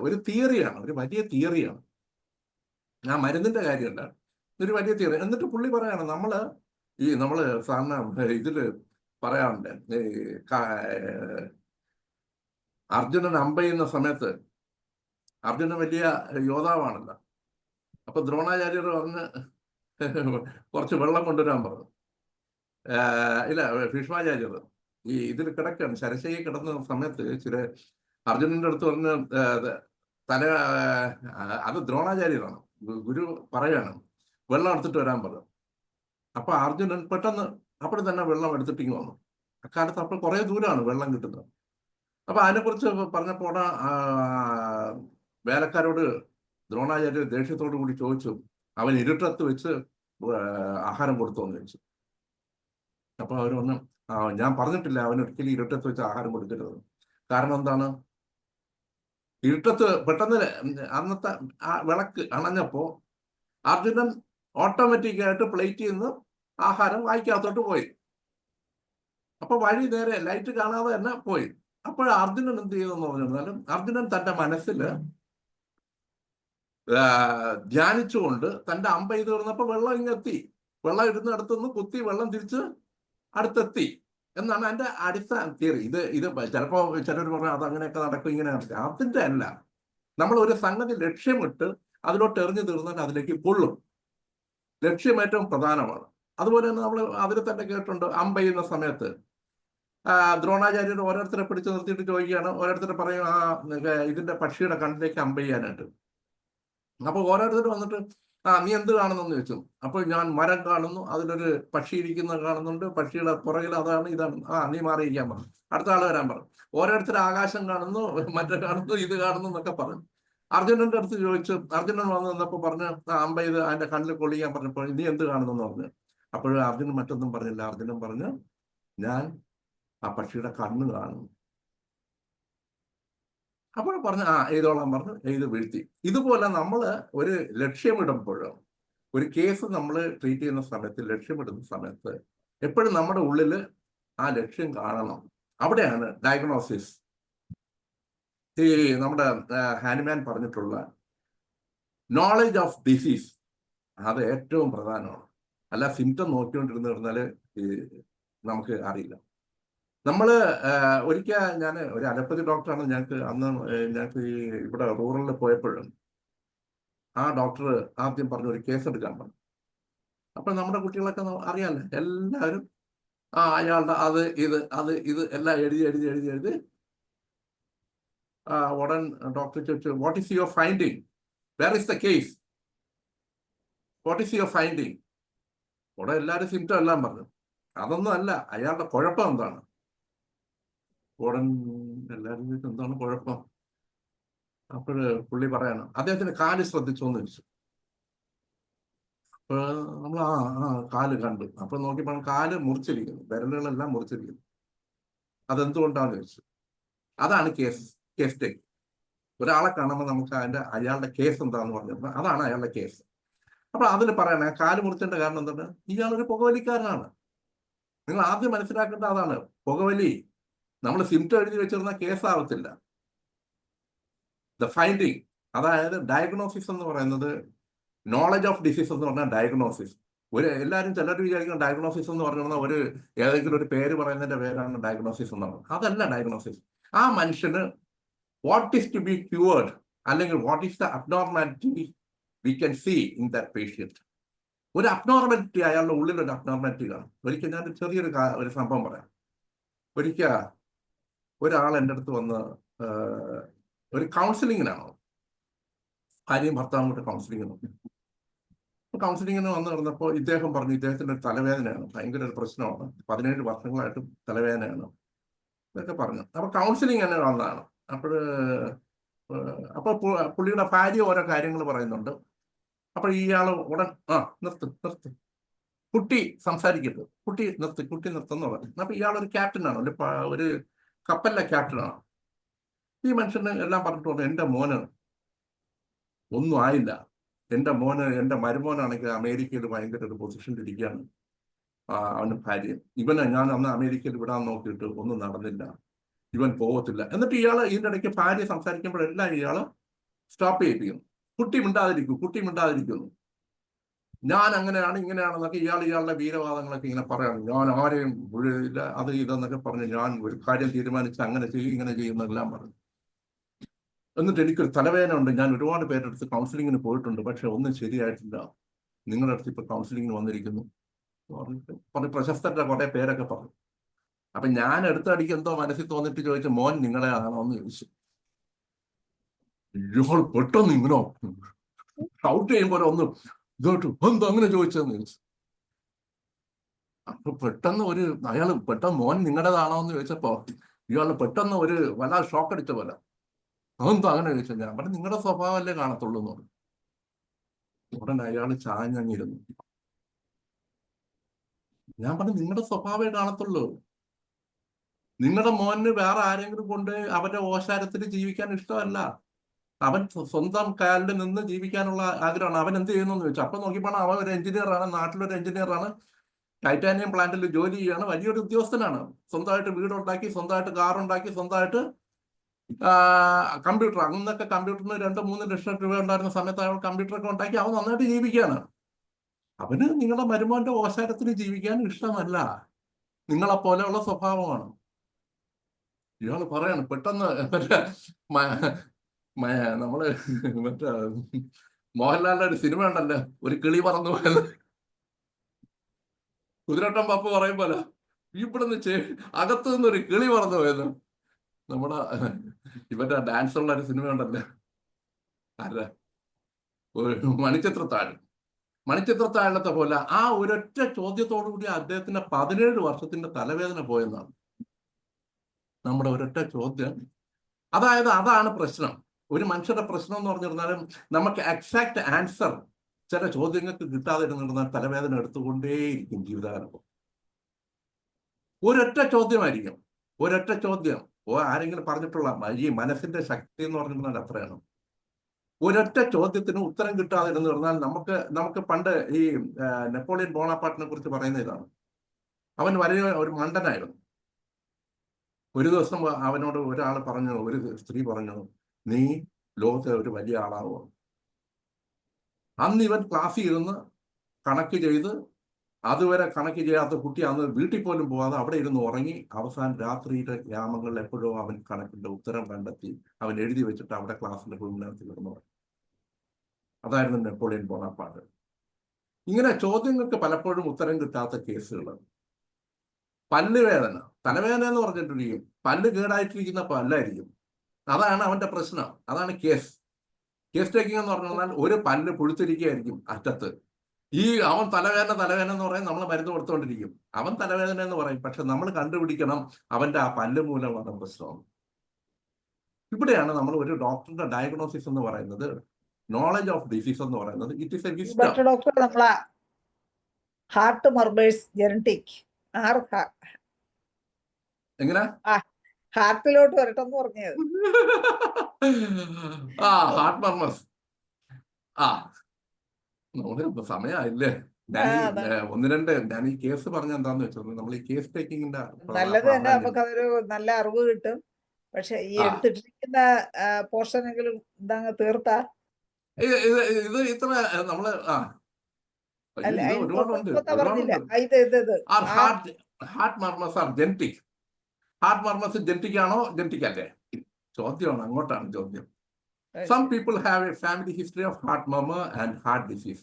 ഒരു തിയറിയാണ്, ഒരു വലിയ തിയറിയാണ്. ആ മരുന്നിന്റെ കാര്യമല്ല, ഒരു വലിയ തിയറി. എന്നിട്ട് പുള്ളി പറയാണ്, നമ്മള് സാധാരണ ഇതില് പറയാറുണ്ട്, അർജുനൻ അമ്പെയ്യുന്ന സമയത്ത്, അർജുനൻ വലിയ യോദ്ധാവാണല്ലോ. അപ്പൊ ദ്രോണാചാര്യർ പറഞ്ഞ് കുറച്ച് വെള്ളം കൊണ്ടുവരാൻ പറഞ്ഞു. ഇല്ല, ഭീഷ്മാചാര്യർ ഇതിൽ കിടക്കാണ്, ശരശയ്യ കിടന്ന സമയത്ത് അർജുനന്റെ അടുത്ത് പറഞ്ഞ് അത് ദ്രോണാചാര്യരാണ്, ഗുരു പറയാണ് വെള്ളം എടുത്തിട്ട് വരാൻ പറഞ്ഞു. അപ്പൊ അർജുനൻ പെട്ടെന്ന് അപ്പോൾ തന്നെ വെള്ളം എടുത്തിട്ടിങ്ങ് വന്നു. അക്കാലത്ത് അപ്പോൾ കുറെ ദൂരമാണ് വെള്ളം കിട്ടുന്നത്. അപ്പൊ അതിനെക്കുറിച്ച് പറഞ്ഞപ്പോൾ വേലക്കാരോട് ദ്രോണാചാര്യ ദേഷ്യത്തോടു കൂടി ചോദിച്ചു, അവൻ ഇരുട്ടത്ത് വെച്ച് ആഹാരം കൊടുത്തോന്ന് ചോദിച്ചു. അപ്പൊ അവർ പറഞ്ഞു, ഞാൻ പറഞ്ഞിട്ടില്ല അവൻ ഒരിക്കലും ഇരുട്ടത്ത് വെച്ച് ആഹാരം കൊടുക്കരുത്. കാരണം എന്താണ്? ഇരുട്ടത്ത് പെട്ടെന്ന് അന്നത്തെ ആ വിളക്ക് അണഞ്ഞപ്പോ അർജുനൻ ഓട്ടോമാറ്റിക്കായിട്ട് പ്ലേറ്റിൽ നിന്ന് ആഹാരം വായിക്കകത്തോട്ട് പോയി. അപ്പൊ വഴി നേരെ ലൈറ്റ് കാണാതെ തന്നെ പോയി. അപ്പോൾ അർജുനൻ എന്ത് ചെയ്തെന്ന് പറഞ്ഞാലും, അർജുനൻ തന്റെ മനസ്സിൽ ധ്യാനിച്ചുകൊണ്ട് തന്റെ അമ്പ ചെയ്ത് തീർന്നപ്പോൾ വെള്ളം ഇങ്ങെത്തി. വെള്ളം ഇരുന്ന് അടുത്തുനിന്ന് കുത്തി വെള്ളം തിരിച്ച് അടുത്തെത്തി എന്നാണ് അതിന്റെ അടിസ്ഥാന തിയറി. ഇത് ചിലപ്പോ ചിലർ പറഞ്ഞു അത് അങ്ങനെയൊക്കെ നടക്കും, ഇങ്ങനെ നടക്കും. അതിന്റെ അല്ല. നമ്മൾ ഒരു സംഗതി ലക്ഷ്യമിട്ട് അതിലോട്ട് എറിഞ്ഞു തീർന്നാൽ അതിലേക്ക് കൊള്ളും. ലക്ഷ്യം ഏറ്റവും പ്രധാനമാണ്. അതുപോലെ തന്നെ നമ്മൾ അതിൽ തന്നെ കേട്ടിട്ടുണ്ട്, അമ്പ ചെയ്യുന്ന സമയത്ത് ദ്രോണാചാര്യർ ഓരോരുത്തരെ പിടിച്ചു നിർത്തിയിട്ട് ചോദിക്കുകയാണ്, ഓരോരുത്തരെ പറയും ഇതിന്റെ പക്ഷിയുടെ കണ്ണിലേക്ക് അമ്പ ചെയ്യാനായിട്ട്. അപ്പൊ ഓരോരുത്തർ വന്നിട്ട് നീ എന്ത് കാണുന്നു ചോദിച്ചു. അപ്പോൾ ഞാൻ മരം കാണുന്നു, അതിലൊരു പക്ഷി ഇരിക്കുന്നത് കാണുന്നുണ്ട്, പക്ഷിയുടെ പുറകിൽ അതാണ് ഇതാണ്. നീ മാറിയിരിക്കാൻ പറഞ്ഞു. അടുത്ത ആൾ വരാൻ പറഞ്ഞു. ഓരോരുത്തർ ആകാശം കാണുന്നു, മറ്റേ കാണുന്നു, ഇത് കാണുന്നു എന്നൊക്കെ പറഞ്ഞു. അർജുനന്റെ അടുത്ത് ചോദിച്ചു. അർജുനൻ വന്ന് നിന്നപ്പോൾ പറഞ്ഞു അമ്പ ഇത് അതിന്റെ കണ്ണിൽ കൊള്ളിക്കാൻ പറഞ്ഞപ്പോൾ നീ എന്ത് കാണുന്നു എന്ന് പറഞ്ഞു. അപ്പോഴും അർജുനൻ മറ്റൊന്നും പറഞ്ഞില്ല. അർജുനൻ പറഞ്ഞു ഞാൻ ആ പക്ഷിയുടെ കണ്ണ് കാണുന്നു. അപ്പോൾ പറഞ്ഞു എഴുതോളാൻ പറഞ്ഞു, എഴുതി വീഴ്ത്തി. ഇതുപോലെ നമ്മൾ ഒരു ലക്ഷ്യമിടുമ്പോഴും ഒരു കേസ് നമ്മൾ ട്രീറ്റ് ചെയ്യുന്ന സമയത്ത്, ലക്ഷ്യമിടുന്ന സമയത്ത് എപ്പോഴും നമ്മുടെ ഉള്ളിൽ ആ ലക്ഷ്യം കാണണം. അവിടെയാണ് ഡയഗ്നോസിസ്. ഈ നമ്മുടെ ഹാനിമാൻ പറഞ്ഞിട്ടുള്ള നോളജ് ഓഫ് ഡിസീസ് അത് ഏറ്റവും പ്രധാനമാണ്. അല്ല സിംറ്റം നോക്കിക്കൊണ്ടിരുന്ന് പറഞ്ഞാൽ നമുക്ക് അറിയില്ല. നമ്മൾ ഒരിക്കൽ ഞാൻ ഒരു അലോപ്പതി ഡോക്ടറാണ്. ഞങ്ങൾക്ക് ഈ ഇവിടെ റൂറലിൽ പോയപ്പോഴും ആ ഡോക്ടർ ആദ്യം പറഞ്ഞു ഒരു കേസ് എടുക്കാൻ പറഞ്ഞു. അപ്പൊ നമ്മുടെ കുട്ടികളൊക്കെ അറിയാമല്ലോ, എല്ലാവരും അയാളുടെ ഇത് എല്ലാം എഴുതി ഉടൻ ഡോക്ടർ ചോദിച്ചു what is your finding, where is the case, what is your finding. ഉടൻ എല്ലാവരും സിംറ്റം എല്ലാം പറഞ്ഞു. അതൊന്നും അല്ല, അയാളുടെ കുഴപ്പം എന്താണ്. ഉടൻ എല്ലാവരും എന്താണ് കുഴപ്പം. അപ്പോഴ് പുള്ളി പറയണം അദ്ദേഹത്തിന് കാല് ശ്രദ്ധിച്ചു എന്ന് ചോദിച്ചു. അപ്പൊ നമ്മൾ കാല് കണ്ടു. അപ്പൊ നോക്കിയപ്പോൾ കാല് മുറിച്ചിരിക്കുന്നു, വിരലുകളെല്ലാം മുറിച്ചിരിക്കുന്നു. അതെന്തുകൊണ്ടാന്ന് ചോദിച്ചു. അതാണ് കേസ് ടേക്ക്. ഒരാളെ കാണുമ്പോൾ നമുക്ക് അയാളുടെ കേസ് എന്താന്ന് പറഞ്ഞത് അതാണ് അയാളുടെ കേസ്. അപ്പൊ അതിൽ പറയണേ കാല് മുറിച്ചതിന്റെ കാരണം എന്താണ്, ഇയാളൊരു പുകവലിക്കാരനാണ്. നിങ്ങൾ ആദ്യം മനസ്സിലാക്കേണ്ട അതാണ്. പുകവലി നമ്മൾ സിംറ്റം എഴുതി വെച്ചിരുന്ന കേസാവത്തില്ല. ദ ഫൈൻഡിങ്, അതായത് ഡയഗ്നോസിസ് എന്ന് പറയുന്നത്, നോളജ് ഓഫ് ഡിസീസ് എന്ന് പറഞ്ഞാൽ ഡയഗ്നോസിസ്. എല്ലാവരും ചിലർ വിചാരിക്കുന്ന ഡയഗ്നോസിസ് എന്ന് പറഞ്ഞാൽ ഏതെങ്കിലും ഒരു പേര് പറയുന്നതിന്റെ പേരാണ് ഡയഗ്നോസിസ് എന്ന് പറയുന്നത്. അതല്ല ഡയഗ്നോസിസ്. ആ മനുഷ്യന് what is to be cured, അല്ലെങ്കിൽ what is the abnormality we can see in that patient. ഒരു അബ്നോർമാലിറ്റി, അയാളുടെ ഉള്ളിൽ ഒരു അബ്നോർമാലിറ്റി കാണും. ഒരിക്കൽ ഞാൻ ചെറിയൊരു സംഭവം പറയാം. ഒരിക്കൽ ഒരാൾ എൻ്റെ അടുത്ത് വന്ന് ഒരു കൗൺസിലിങ്ങിനാണോ, ഭാര്യയും ഭർത്താവും കൂടെ കൗൺസിലിങ്ങിന് വന്ന് കിടന്നപ്പോൾ ഇദ്ദേഹം പറഞ്ഞു ഇദ്ദേഹത്തിൻ്റെ ഒരു തലവേദനയാണ്, ഭയങ്കര ഒരു പ്രശ്നമാണ്, 17 വർഷങ്ങളായിട്ട് തലവേദനയാണ് ഇതൊക്കെ പറഞ്ഞു. അപ്പൊ കൗൺസിലിംഗ് തന്നെ വന്നതാണ്. അപ്പോൾ പുള്ളിയുടെ ഭാര്യ ഓരോ കാര്യങ്ങൾ പറയുന്നുണ്ട്. അപ്പൊ ഇയാൾ ഉടൻ നിർത്ത്, കുട്ടി സംസാരിക്കരുത്, കുട്ടി നിർത്തുന്ന പറഞ്ഞു. അപ്പൊ ഇയാളൊരു ക്യാപ്റ്റനാണ്, ഒരു കപ്പലിലെ ക്യാപ്റ്റനാണ്. ഈ മനുഷ്യന് എല്ലാം പറഞ്ഞിട്ട് പറഞ്ഞു എൻ്റെ മോന് ഒന്നും ആയില്ല, എൻ്റെ മരുമോനാണെങ്കിൽ അമേരിക്കയിൽ ഭയങ്കര ഒരു പൊസിഷനിൽ ഇരിക്കുകയാണ്, അവന് ഭാര്യ. ഇവനെ ഞാൻ അന്ന് അമേരിക്കയിൽ വിടാൻ നോക്കിയിട്ട് ഒന്നും നടന്നില്ല, ഇവൻ പോകത്തില്ല. എന്നിട്ട് ഇതിൻ്റെ ഇടയ്ക്ക് ഭാര്യ സംസാരിക്കുമ്പോഴെല്ലാം ഇയാള് സ്റ്റോപ്പ് ചെയ്യിപ്പിക്കുന്നു. കുട്ടി മിണ്ടാതിരിക്കുന്നു, ഞാൻ അങ്ങനെയാണ് ഇങ്ങനെയാണെന്നൊക്കെ ഇയാളുടെ വീരവാദങ്ങളൊക്കെ ഇങ്ങനെ പറയാണ്. ഞാൻ ആരെയും ഇല്ല അത് ഇതെന്നൊക്കെ പറഞ്ഞ് ഞാൻ ഒരു കാര്യം തീരുമാനിച്ച് അങ്ങനെ ചെയ്യും ഇങ്ങനെ ചെയ്യുന്നെല്ലാം പറഞ്ഞു. എന്നിട്ട് എനിക്കൊരു തലവേദന ഉണ്ട്, ഞാൻ ഒരുപാട് പേരെടുത്ത് കൗൺസിലിങ്ങിന് പോയിട്ടുണ്ട്, പക്ഷെ ഒന്നും ശരിയായിട്ടില്ല, നിങ്ങളുടെ അടുത്ത് ഇപ്പൊ കൗൺസിലിങ്ങിന് വന്നിരിക്കുന്നു പറഞ്ഞ് പ്രശസ്തരുടെ കുറെ പേരൊക്കെ പറഞ്ഞു. അപ്പൊ ഞാൻ അടുത്തടിക്ക് എന്തോ മനസ്സിൽ തോന്നിട്ട് ചോദിച്ചു മോൻ നിങ്ങളെ ആണോ എന്ന് ചോദിച്ചു. ഇയാൾ പെട്ടെന്ന് ഇങ്ങനെ ഷൗട്ട് ചെയ്യുമ്പോൾ ഒന്ന് ഇതോട്ടു എന്തോ അങ്ങനെ ചോദിച്ചതെന്ന് ചോദിച്ചു. അപ്പൊ പെട്ടെന്ന് പെട്ടെന്ന് മോൻ നിങ്ങളുടേതാണോ എന്ന് ചോദിച്ചപ്പോ ഇയാൾ പെട്ടെന്ന് വല്ലാതെ ഷോക്ക് അടിച്ച പോലെ അതെന്തോ അങ്ങനെ ചോദിച്ചു. ഞാൻ പറഞ്ഞു നിങ്ങളുടെ സ്വഭാവമല്ലേ കാണത്തുള്ളൂ എന്ന് പറഞ്ഞു. ഉടനെ അയാൾ ചാഞ്ഞങ്ങിരുന്നു. ഞാൻ പറഞ്ഞു നിങ്ങളുടെ സ്വഭാവമേ കാണത്തുള്ളൂ, നിങ്ങളുടെ മോന് വേറെ ആരെങ്കിലും കൊണ്ട് അവന്റെ ഓശാരത്തിൽ ജീവിക്കാൻ ഇഷ്ടമല്ല, അവൻ സ്വന്തം കാലിൽ നിന്ന് ജീവിക്കാനുള്ള ആഗ്രഹമാണ്. അവൻ എന്ത് ചെയ്യുന്നു എന്ന് ചോദിച്ചു. അപ്പൊ നോക്കിയപ്പോൾ അവൻ ഒരു എഞ്ചിനീയറാണ്, നാട്ടിലൊരു എഞ്ചിനീയറാണ്, ടൈറ്റാനിയം പ്ലാന്റിൽ ജോലി ചെയ്യുകയാണ്, വലിയൊരു ഉദ്യോഗസ്ഥനാണ്, സ്വന്തമായിട്ട് വീടുണ്ടാക്കി, സ്വന്തമായിട്ട് കാറുണ്ടാക്കി, സ്വന്തമായിട്ട് കമ്പ്യൂട്ടർ, അന്നൊക്കെ കമ്പ്യൂട്ടറിന് 2-3 ലക്ഷം രൂപ ഉണ്ടായിരുന്ന സമയത്ത് അയാൾ കമ്പ്യൂട്ടറൊക്കെ ഉണ്ടാക്കി അവൻ നന്നായിട്ട് ജീവിക്കുകയാണ്. അവന് നിങ്ങളുടെ മരുമോന്റെ ഓശാരത്തിന് ജീവിക്കാൻ ഇഷ്ടമല്ല, നിങ്ങളെപ്പോലെയുള്ള സ്വഭാവമാണ്. ഇയാൾ പറയാണ് പെട്ടെന്ന് നമ്മള് മറ്റേ മോഹൻലാലിന്റെ ഒരു സിനിമ ഉണ്ടല്ലോ, ഒരു കിളി പറന്നു പോയത്, കുതിരട്ടം പപ്പ പറയും പോലെ ഇവിടുന്ന് അകത്തു നിന്നൊരു കിളി പറന്നു പോയത്. നമ്മുടെ ഇവരുടെ ഡാൻസ് ഉള്ള ഒരു സിനിമ ഉണ്ടല്ലോ, ആരുടെ, മണിച്ചിത്രത്താഴത്തെ പോലെ ആ ഒരൊറ്റ ചോദ്യത്തോടു കൂടി അദ്ദേഹത്തിന്റെ 17 വർഷത്തിന്റെ തലവേദന പോയെന്നാണ് നമ്മുടെ ഒരൊറ്റ ചോദ്യം. അതായത് അതാണ് പ്രശ്നം. ഒരു മനുഷ്യരുടെ പ്രശ്നം എന്ന് പറഞ്ഞിരുന്നാലും നമുക്ക് എക്സാക്ട് ആൻസർ ചില ചോദ്യങ്ങൾക്ക് കിട്ടാതെ ഇരുന്നിരുന്നാൽ തലവേദന എടുത്തുകൊണ്ടേയിരിക്കും ജീവിതകാലം. ഒരൊറ്റ ചോദ്യമായിരിക്കും, ഒരൊറ്റ ചോദ്യം. ആരെങ്കിലും പറഞ്ഞിട്ടുള്ള ഈ മനസ്സിന്റെ ശക്തി എന്ന് പറഞ്ഞിരുന്നാൽ അത്രയാണ്. ഒരൊറ്റ ചോദ്യത്തിന് ഉത്തരം കിട്ടാതെ എന്ന് പറഞ്ഞാൽ നമുക്ക് പണ്ട് ഈ നെപ്പോളിയൻ ബോണാപ്പാർട്ടിനെ കുറിച്ച് പറയുന്ന ഇതാണ്. അവൻ വലിയ ഒരു മണ്ടനായിരുന്നു. ഒരു ദിവസം അവനോട് ഒരാൾ പറഞ്ഞു, ഒരു സ്ത്രീ പറഞ്ഞു, നീ ലോകത്തെ ഒരു വലിയ ആളാവോ. അന്ന് ഇവൻ ക്ലാസ്സിൽ ഇരുന്ന് കണക്ക് ചെയ്ത്, അതുവരെ കണക്ക് ചെയ്യാത്ത കുട്ടി അന്ന് വീട്ടിൽ പോലും പോകാതെ അവിടെ ഇരുന്ന് ഉറങ്ങി. അവസാനം രാത്രിയിലെ ഗ്രാമങ്ങളിൽ എപ്പോഴോ അവൻ കണക്കിന്റെ ഉത്തരം കണ്ടെത്തി അവൻ എഴുതി വെച്ചിട്ട് അവിടെ ക്ലാസ്സിന്റെ കുഴിനകത്ത് കിടന്നു. അതായിരുന്നു നെപ്പോളിയൻ ബോണാപ്പാർട്ട്. ഇങ്ങനെ ചോദ്യങ്ങൾക്ക് പലപ്പോഴും ഉത്തരം കിട്ടാത്ത കേസുകൾ. പല്ലുവേദന, തലവേദന എന്ന് പറഞ്ഞിട്ടുണ്ടെങ്കിൽ പല്ല് കേടായിട്ടിരിക്കുന്ന പല്ലായിരിക്കും. അതാണ് അവന്റെ പ്രശ്നം. അതാണ് കേസ് ടേക്കിംഗ് എന്ന് പറഞ്ഞാൽ ഒരു പല്ല് പുഴുത്തിരിക്കുകയായിരിക്കും അറ്റത്ത്. അവൻ തലവേദന എന്ന് പറയും, നമ്മൾ മരുന്ന് കൊടുത്തുകൊണ്ടിരിക്കും. അവൻ തലവേദന എന്ന് പറയും, പക്ഷെ നമ്മൾ കണ്ടുപിടിക്കണം അവന്റെ ആ പല്ല് മൂലം വന്ന പ്രശ്നമാണ്. ഇവിടെയാണ് നമ്മൾ ഒരു ഡോക്ടറുടെ ഡയഗ്നോസിസ് എന്ന് പറയുന്നത്, നോളജ് ഓഫ് ഡിസീസ് എന്ന് പറയുന്നത്, it is A wisdom. Doctor നമ്മളെ ഹാർട്ട് മർമേഴ്സ് ജനറ്റിക് എങ്ങനെ ഹാർട്ടിലോട്ട് വരട്ടെന്ന് പറഞ്ഞത്. ഹാർട്ട് മർമേഴ്സ്. നമുക്ക് സമയമായില്ലേ? ഞാൻ ഈ കേസ് പറഞ്ഞ എന്താന്ന് വെച്ചത്, നമ്മൾ ഈ കേസ് ടേക്കിങ്ങിന്റെ നല്ലത് തന്നെ, നമുക്ക് അതൊരു നല്ല അറിവ് കിട്ടും. പക്ഷെ ഈ എടുത്തിട്ടിരിക്കുന്ന പോർഷനെങ്കിലും എന്താ തീർത്താ ഇത് ഇത്ര നമ്മള് ഒരുപാടുണ്ട്. Heart murmurs are genetic. Heart murmurs genetic ആണോ ജെനറ്റിക് അല്ലേ ചോദ്യമാണ്, അങ്ങോട്ടാണ് ചോദ്യം. Some people have a family history of heart murmur and heart disease.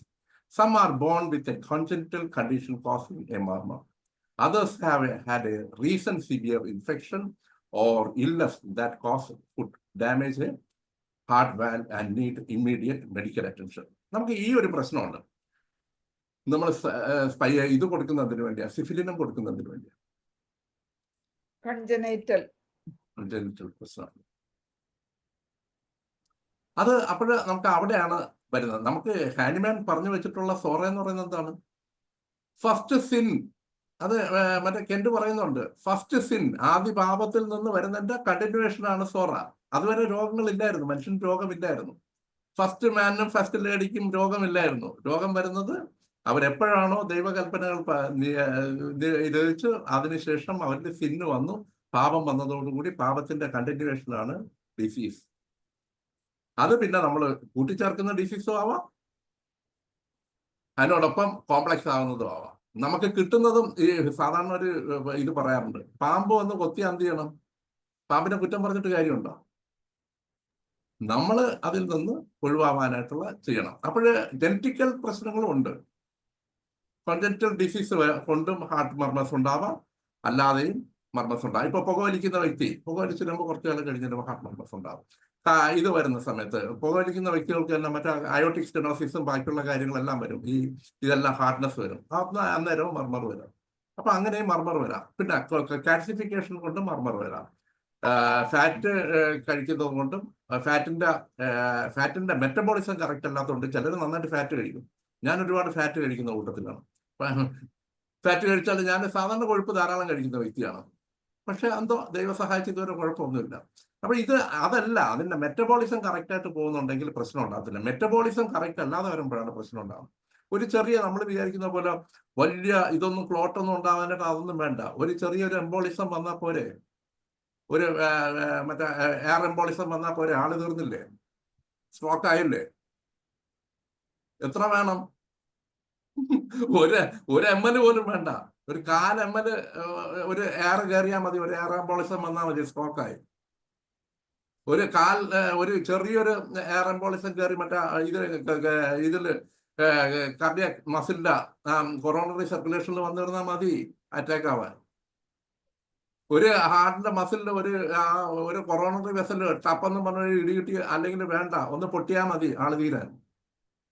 Some are born with a congenital condition causing a murmur. Others have had a recent severe infection or illness that could damage a heart valve and need immediate medical attention. നമുക്ക് ഈ ഒരു പ്രശ്നമുണ്ട്. നമ്മൾ ഇത് കൊടുക്കുന്നതിന് വേണ്ടിയാ, സിഫിലിനം കൊടുക്കുന്നതിന് വേണ്ടിയാ. കൺജനൈറ്റൽ പ്രശ്നമാണ് അത്. അപ്പോൾ നമുക്ക് അവിടെയാണ് വരുന്നത്. നമുക്ക് ഹാനിമാൻ പറഞ്ഞു വെച്ചിട്ടുള്ള സോറ എന്ന് പറയുന്നത് എന്താണ്? First sin. അത് മറ്റേ കെന്റ് പറയുന്നുണ്ട്, ഫസ്റ്റ് സിൻ, ആദ്യ പാപത്തിൽ നിന്ന് വരുന്നതിന്റെ കണ്ടിന്യൂവേഷൻ ആണ് സോറ. അതുവരെ രോഗങ്ങളില്ലായിരുന്നു, മനുഷ്യന് രോഗമില്ലായിരുന്നു. First മാനും first ലേഡിക്കും രോഗമില്ലായിരുന്നു. രോഗം വരുന്നത് അവരെപ്പോഴാണോ ദൈവകൽപ്പനകൾ നിരോധിച്ച് അതിനുശേഷം അവരുടെ സിന്ന് വന്നു, പാപം വന്നതോടുകൂടി പാപത്തിന്റെ കണ്ടിന്യൂവേഷനാണ് ഡിസീസ്. അത് പിന്നെ നമ്മൾ കൂട്ടിച്ചേർക്കുന്ന ഡിസീസും ആവാം, അതിനോടൊപ്പം കോംപ്ലക്സ് ആവുന്നതും ആവാം. നമുക്ക് കിട്ടുന്നതും ഈ സാധാരണ ഒരു ഇത് പറയാറുണ്ട്, പാമ്പ് വന്ന് കൊത്തി എന്ത് ചെയ്യണം? പാമ്പിനെ കുറ്റം പറഞ്ഞിട്ട് കാര്യമുണ്ടോ? നമ്മൾ അതിൽ നിന്ന് ഒഴിവാവാനായിട്ടുള്ള ചെയ്യണം. അപ്പോഴ് ജനറ്റിക്കൽ പ്രശ്നങ്ങളും ഉണ്ട്. കോൺജനിറ്റൽ ഡിസീസ് കൊണ്ടും ഹാർട്ട് മർമേഴ്സ് ഉണ്ടാവാം, അല്ലാതെയും മർമേഴ്സ് ഉണ്ടാവും. ഇപ്പൊ പുകവലിക്കുന്ന വ്യക്തി പുകവലിച്ചിടുമ്പോൾ കുറച്ചു കാലം കഴിഞ്ഞിട്ട് ഹാർട്ട് മർമേഴ്സ് ഉണ്ടാവും. ഇത് വരുന്ന സമയത്ത് പുകവലിക്കുന്ന വ്യക്തികൾക്ക് എല്ലാം മറ്റേ അയോട്ടിക് സ്റ്റെനോസിസും ബാക്കിയുള്ള കാര്യങ്ങളെല്ലാം വരും. ഇതെല്ലാം ഹാർഡ്നെസ് വരും. അന്നേരവും മർമർ വരാം. അപ്പൊ അങ്ങനെയും മർമർ വരാം. പിന്നെ കാൽസിഫിക്കേഷൻ കൊണ്ടും മർമർ വരാം. ഫാറ്റ് കഴിക്കുന്നത് കൊണ്ടും ഫാറ്റിന്റെ മെറ്റബോളിസം കറക്റ്റ് അല്ലാത്തതുകൊണ്ട് ചിലർ നന്നായിട്ട് ഫാറ്റ് കഴിക്കും. ഞാൻ ഒരുപാട് ഫാറ്റ് കഴിക്കുന്ന കൂട്ടത്തിലാണ്. ഫാറ്റ് കഴിച്ചാൽ ഞാൻ സാധാരണ കൊഴുപ്പ് ധാരാളം കഴിക്കുന്ന വ്യക്തിയാണ്. പക്ഷെ എന്തോ ദൈവ സഹായിച്ച് ഇതുവരെ കുഴപ്പമൊന്നുമില്ല. അപ്പൊ അതല്ല, അതിന്റെ മെറ്റബോളിസം കറക്റ്റ് ആയിട്ട് പോകുന്നുണ്ടെങ്കിൽ പ്രശ്നം ഉണ്ടാകത്തില്ല. മെറ്റബോളിസം കറക്റ്റ് അല്ലാതെ വരുമ്പോഴാണ് പ്രശ്നം ഉണ്ടാകുന്നത്. ഒരു ചെറിയ, നമ്മൾ വിചാരിക്കുന്ന പോലെ വലിയ ഇതൊന്നും ക്ലോട്ടൊന്നും ഉണ്ടാകാനായിട്ട് അതൊന്നും വേണ്ട. ഒരു ചെറിയൊരു എംബോളിസം വന്നാൽ പോരെ. ഒരു മറ്റേ എയർ എംബോളിസം വന്നാൽ പോലെ ആള് തീർന്നില്ലേ? സ്ട്രോക്ക് ആയില്ലേ? എത്ര വേണം? ഒരു ML പോലും വേണ്ട, ഒരു 1/4 ML ഒരു എയർ കയറിയാൽ മതി, ഒരു എയർ എംബോളിസം വന്നാൽ മതി, സ്ട്രോക്കായി. ഒരു ചെറിയൊരു എയർ എംബോളിസം കയറി മറ്റേ ഇതില് കാർഡിയാക് മസിലിന്റെ കൊറോണറി സർക്കുലേഷനിൽ വന്നിരുന്നാൽ മതി അറ്റാക്ക് ആവാൻ. ഒരു ഹാർട്ടിന്റെ മസിലിന്റെ ഒരു കൊറോണറി വെസൽ ടപ്പെന്ന് പറഞ്ഞ ഇടി കിട്ടി അല്ലെങ്കിൽ വേണ്ട, ഒന്ന് പൊട്ടിയാൽ മതി ആള് തീരാൻ.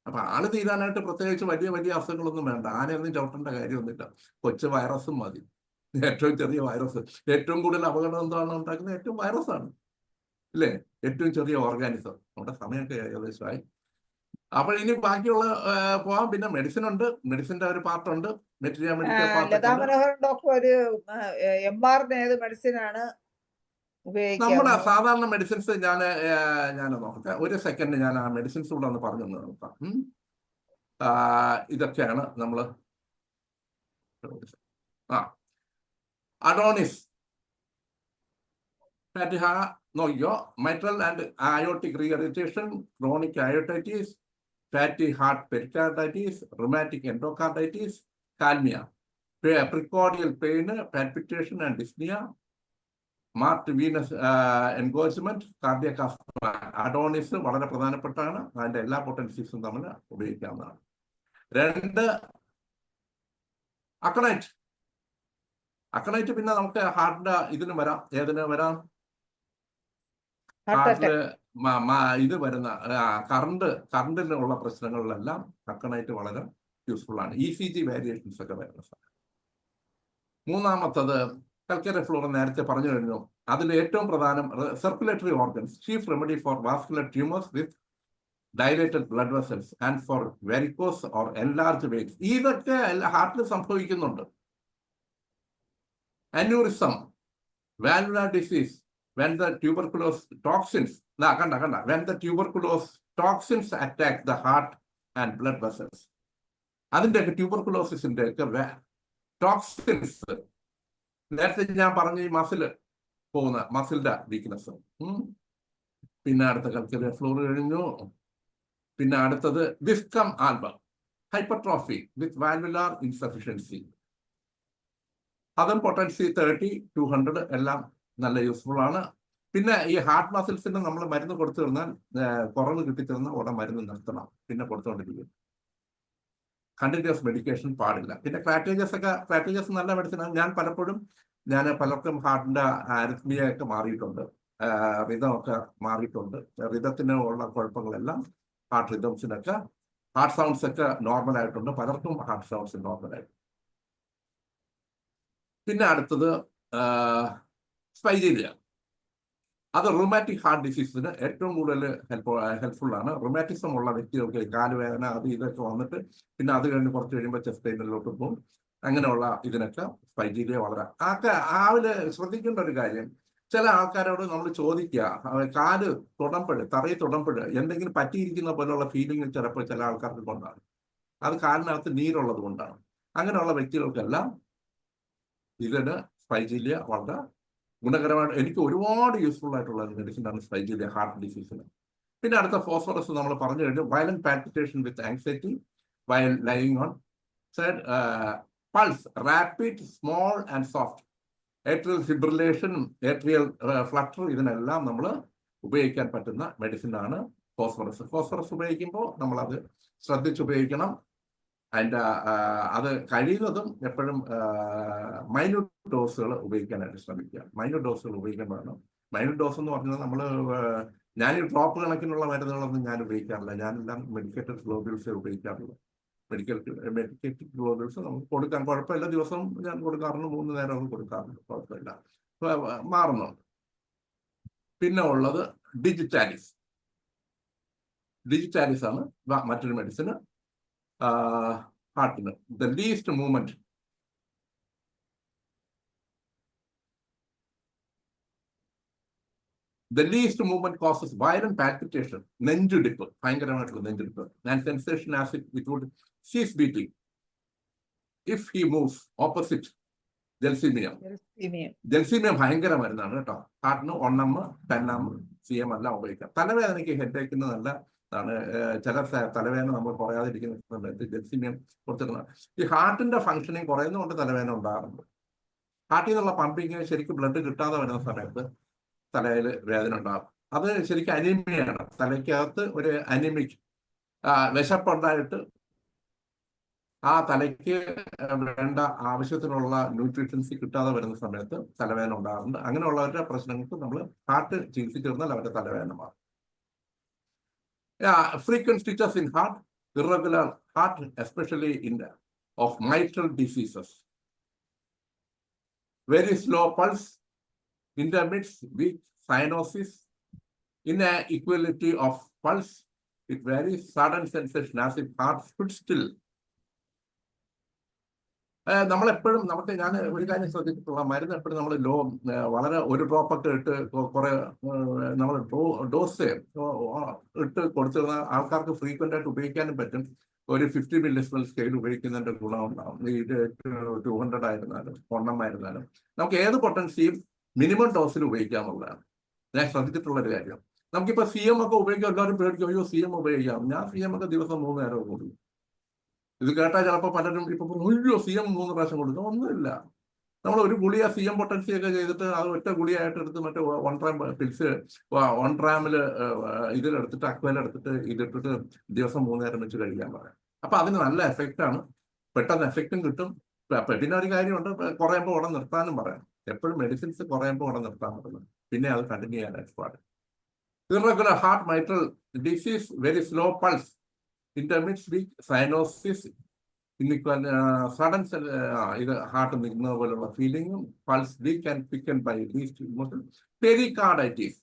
അപ്പൊ ആള് തീരാനായിട്ട് പ്രത്യേകിച്ച് വലിയ വലിയ അസുഖങ്ങളൊന്നും വേണ്ട, ആനയൊന്നും ചവിട്ടേണ്ട കാര്യമൊന്നുമില്ല. കൊച്ചു വൈറസും മതി, ഏറ്റവും ചെറിയ വൈറസ്. ഏറ്റവും കൂടുതൽ അപകടം എന്താണ് ഉണ്ടാക്കുന്നത്? ഏറ്റവും വൈറസാണ്, ഇല്ലേ? ഏറ്റവും ചെറിയ ഓർഗാനിസം. നമ്മുടെ സമയമൊക്കെ ഏകദേശമായി. അപ്പോൾ ഇനി ബാക്കിയുള്ള പോവാം. പിന്നെ മെഡിസിൻ ഉണ്ട്, മെഡിസിന്റെ ഒരു പാർട്ടുണ്ട്, മെറ്റീരിയൽ മെഡിക്കൽ ലതാ പാർട്ടൊക്കെ ഉണ്ട്. മനോഹരൻ ഡോക്ടർ ഒരു MRന് ഏത് മെഡിസിനാണ് നമ്മുടെ ഉപയോഗിക്കാവുന്നത്? സാധാരണ മെഡിസിൻസ് ഞാൻ നോക്കട്ടെ, ഒരു സെക്കൻഡ് ഞാൻ ആ മെഡിസിൻസ് കൂടെ ഒന്ന് പറഞ്ഞു നോക്കാം. ഇതൊക്കെയാണ് നമ്മൾ അഡോണിസ് നോക്കിയോ, mitral and aortic regurgitation, chronic aortitis, fatty heart pericarditis, rheumatic endocarditis, kalmia, precordial pain, palpitation and dyspnoea, marked venous engorgement, cardiac asthma. Adonis വളരെ പ്രധാനപ്പെട്ടാണ്, അതിന്റെ എല്ലാ പൊട്ടൻസീസും നമ്മൾ ഉപയോഗിക്കാവുന്നതാണ്. 2 അക്കണൈറ്റ്. അക്കണൈറ്റ് പിന്നെ നമുക്ക് ഹാർട്ടിന്റെ ഇതിന് വരാം. ഏതിന് വരാം? ഹാർട്ടില് ഇത് വരുന്ന കറണ്ടിനുള്ള പ്രശ്നങ്ങളിലെല്ലാം അക്കണൈറ്റ് വളരെ യൂസ്ഫുൾ ആണ്. ECG വേരിയേഷൻസ് ഒക്കെ വരുന്ന സമയം. 3-മത്തത് കൽക്കരി ഫ്ലോർ നേരത്തെ പറഞ്ഞു കഴിഞ്ഞു. അതിൽ ഏറ്റവും പ്രധാനം circulatory organs, chief remedy for vascular tumours with dilated blood vessels and for varicose or enlarge veins. ഇതൊക്കെ ഹാർട്ടിൽ സംഭവിക്കുന്നുണ്ട്. Aneurysm, valvular disease, when the tuberculosis toxins, when the tuberculosis toxins attack the heart and blood vessels. അതിൻ്റെയൊക്കെ ട്യൂബർകുലോസിന്റെ ഒക്കെ ടോക്സിൻസ് നേരത്തെ ഞാൻ പറഞ്ഞ ഈ മസിലിന്റെ വീക്ക്നെസ്. പിന്നെ അടുത്ത കൽക്കരി ഫ്ലോർ കഴിഞ്ഞു. പിന്നെ അടുത്തത് വിസ്കം ആൽബം, ഹൈപ്പർട്രോഫി വിത്ത് വാൽവുലാർ ഇൻസഫിഷ്യൻസി. അതും പൊട്ടൻസി 30-200 എല്ലാം നല്ല യൂസ്ഫുൾ ആണ്. പിന്നെ ഈ ഹാർട്ട് മസിൽസിന് നമ്മൾ മരുന്ന് കൊടുത്തു തന്നാൽ കുറവ് കിട്ടിത്തരുന്ന ഉടൻ മരുന്ന് നിർത്തണം, പിന്നെ കൊടുത്തുകൊണ്ടിരിക്കും. കണ്ടിന്യൂസ് മെഡിക്കേഷൻ പാടില്ല. പിന്നെ ക്രാറ്റേജസ് നല്ല മെഡിസിനാണ്. ഞാൻ പലർക്കും ഹാർട്ടിന്റെ ആരിത്മിയൊക്കെ മാറിയിട്ടുണ്ട്, റിതമൊക്കെ മാറിയിട്ടുണ്ട്. റിതത്തിന് ഉള്ള കുഴപ്പങ്ങളെല്ലാം ഹാർട്ട് റിതംസിനൊക്കെ, ഹാർട്ട് സൗണ്ട്സ് ഒക്കെ നോർമൽ ആയിട്ടുണ്ട്. പലർക്കും ഹാർട്ട് സൗണ്ട്സ് നോർമൽ ആയിട്ടുണ്ട്. പിന്നെ അടുത്തത് സ്പൈജീരിയ. അത് റൂമാറ്റിക് ഹാർട്ട് ഡിസീസിന് ഏറ്റവും കൂടുതൽ ഹെൽപ്ഫുൾ ആണ്. റൂമാറ്റിസം ഉള്ള വ്യക്തികൾക്ക് കാലുവേദന അത് ഇതൊക്കെ വന്നിട്ട് പിന്നെ അത് കഴിഞ്ഞ് കുറച്ച് കഴിയുമ്പോൾ ചെസ്റ്റ് പെയിനിലോട്ട് പോകും. അങ്ങനെയുള്ള ഇതിനൊക്കെ സ്പൈജീരിയ വളരെ ആവില് ശ്രദ്ധിക്കേണ്ട ഒരു കാര്യം. ചില ആൾക്കാരോട് നമ്മൾ ചോദിക്കുക, കാല് തറയിൽ തൊടുമ്പോൾ എന്തെങ്കിലും പറ്റിയിരിക്കുന്ന പോലുള്ള ഫീലിംഗ് ചിലപ്പോൾ ചില ആൾക്കാർക്ക് കൊണ്ടാണ്. അത് കാലിനകത്ത് നീരുള്ളത് കൊണ്ടാണ്. അങ്ങനെയുള്ള വ്യക്തികൾക്കെല്ലാം ഇതിന് സ്പൈജീരിയ വളരെ ഗുണകരമായിട്ട്, എനിക്ക് ഒരുപാട് യൂസ്ഫുൾ ആയിട്ടുള്ള മെഡിസിനാണ് സ്പൈജീരിയ ഹാർട്ട് ഡിസീസിന്. പിന്നെ അടുത്ത ഫോസ്ഫറസ് നമ്മൾ പറഞ്ഞു കഴിഞ്ഞു. Violent palpitation with anxiety while lying on side, pulse rapid small and soft, atrial fibrillation, atrial flutter, ഇതിനെല്ലാം നമ്മൾ ഉപയോഗിക്കാൻ പറ്റുന്ന മെഡിസിനാണ് ഫോസ്ഫറസ്. ഫോസ്ഫറസ് ഉപയോഗിക്കുമ്പോൾ നമ്മളത് ശ്രദ്ധിച്ചുപയോഗിക്കണം. അതിൻ്റെ അത് കഴിയുന്നതും എപ്പോഴും മൈന്യൂട്ട് ഡോസുകൾ ഉപയോഗിക്കാനായിട്ട് ശ്രമിക്കുക. മൈന്യൂട്ട് ഡോസുകൾ ഉപയോഗിക്കേണ്ടതാണ്. മൈന്യൂട്ട് ഡോസ് എന്ന് പറഞ്ഞാൽ ഞാൻ ഈ ഡ്രോപ്പ് കണക്കിനുള്ള മരുന്നുകളൊന്നും ഞാൻ ഉപയോഗിക്കാറില്ല. ഞാനെല്ലാം മെഡിക്കേറ്റഡ് ഗ്ലോബ്യൂൾസേ ഉപയോഗിക്കാറുള്ളൂ. മെഡിക്കേറ്റഡ് ഗ്ലോബ്യൂൾസ് നമുക്ക് കൊടുക്കാൻ കുഴപ്പമില്ല. ദിവസം ഞാൻ കൊടുക്കാറുണ്ട്, 3 നേരം കൊടുക്കാറുണ്ട്, കുഴപ്പമില്ല, മാറുന്നുണ്ട്. പിന്നെ ഉള്ളത് ഡിജിറ്റാലിസ് ആണ് മറ്റൊരു മെഡിസിന് ഹാർട്ടിന്. The least movement, causes violent palpitation, നെഞ്ചുടിപ്പ്, ഭയങ്കരമായിട്ടുള്ള നെഞ്ചുടിപ്പ്, and sensation as if it would cease beating if he moves opposite gelsemium. Gelsemium. Gelsemium ഭയങ്കര മരുന്നാണ് കേട്ടോ. ഹാർട്ടിന് 1 mm 10 mm CM എല്ലാം ഉപയോഗിക്കാം. തലവേദനയ്ക്ക് ഹെഡേക്കിന് നല്ല ാണ്. ചില തലവേദന നമ്മൾ കുറയാതിരിക്കുന്ന സമയത്ത് ജൽസീമിയം കൊടുത്തിരുന്നത്. ഈ ഹാർട്ടിന്റെ ഫംഗ്ഷനിങ് കുറയുന്നതുകൊണ്ട് തലവേദന ഉണ്ടാകുന്നുണ്ട്. ഹാർട്ടിൽ നിന്നുള്ള പമ്പിങ് ശരിക്കും ബ്ലഡ് കിട്ടാതെ വരുന്ന സമയത്ത് തലയിൽ വേദന ഉണ്ടാകും. അത് ശരിക്കും അനീമിയാണ്. തലയ്ക്കകത്ത് ഒരു അനിമിക് വിശപ്പുണ്ടായിട്ട് ആ തലയ്ക്ക് വേണ്ട ആവശ്യത്തിനുള്ള ന്യൂട്രീഷൻസ് കിട്ടാതെ വരുന്ന സമയത്ത് തലവേദന ഉണ്ടാകുന്നുണ്ട്. അങ്ങനെയുള്ളവരുടെ പ്രശ്നങ്ങൾക്ക് നമ്മൾ ഹാർട്ട് ചികിത്സിച്ചു തീർന്നാൽ അവരുടെ തലവേദന മാറും. Frequent stitches in heart, irregular heart, especially in of mitral diseases. Very slow pulse, intermittent weak cyanosis, inequality of pulse, it varies, sudden sensation as if heart stood still. നമ്മളെപ്പോഴും ഞാൻ ഒരു കാര്യം ശ്രദ്ധിച്ചിട്ടുള്ള, മരുന്ന് എപ്പോഴും നമ്മൾ വളരെ ഒരു ഡ്രോപ്പൊക്കെ ഇട്ട് കുറെ നമ്മൾ ഡോസ് ഇട്ട് കൊടുത്തിരുന്ന ആൾക്കാർക്ക് ഫ്രീക്വന്റ് ആയിട്ട് ഉപയോഗിക്കാനും പറ്റും. ഒരു 50 millismol സ്കെയിൽ ഉപയോഗിക്കുന്നതിന്റെ ഗുണമുണ്ടാവും. ഇത് 200 ആയിരുന്നാലും 1 ആയിരുന്നാലും നമുക്ക് ഏത് പൊട്ടൻസിയും മിനിമം ഡോസിൽ ഉപയോഗിക്കാമെന്നുള്ളതാണ് ഞാൻ ശ്രദ്ധിച്ചിട്ടുള്ളൊരു കാര്യം. നമുക്കിപ്പോൾ CM ഒക്കെ ഉപയോഗിക്കാം. എല്ലാവരും പേടിക്കും, അയ്യോ CM ഉപയോഗിക്കാം. ഞാൻ CM ഒക്കെ ദിവസം 3 നേരം കൊടുക്കും. ഇത് കേട്ടാൽ ചിലപ്പോൾ പലരും ഇപ്പൊ അയ്യോ CM 3 പ്രാവശ്യം കൊടുക്കും. ഒന്നുമില്ല. നമ്മൾ ഒരു ഗുളിയ CM പൊട്ടൻസി ഒക്കെ ചെയ്തിട്ട് അത് ഒറ്റ ഗുളിയായിട്ട് എടുത്ത് മറ്റേ 1 gram പിൽസ് 1 gramൽ ഇതിലെടുത്തിട്ട് അക്വയിലെടുത്തിട്ട് ഇതിട്ടിട്ട് ദിവസം 3 നേരം വെച്ച് കഴിക്കാൻ പറയാം. അപ്പൊ അതിന് നല്ല എഫക്റ്റ് ആണ്. പെട്ടെന്ന് എഫക്റ്റും കിട്ടും. പിന്നെ ഒരു കാര്യമുണ്ട്, കുറയുമ്പോൾ ഉടൻ നിർത്താനും പറയാം. എപ്പോഴും മെഡിസിൻസ് കുറയുമ്പോൾ ഉടൻ നിർത്താൻ പറ്റുന്നു. പിന്നെ അത് കണ്ടിന്യൂ ചെയ്യാനായിട്ട് പാടില്ല. Irregular heart mitral disease, very slow pulse, intermittent weak cyanosis, sudden ഇത് ഹാർട്ട് നിൽക്കുന്ന പോലുള്ള ഫീലിംഗും, pulse weak and quicken by least emotion, pericarditis.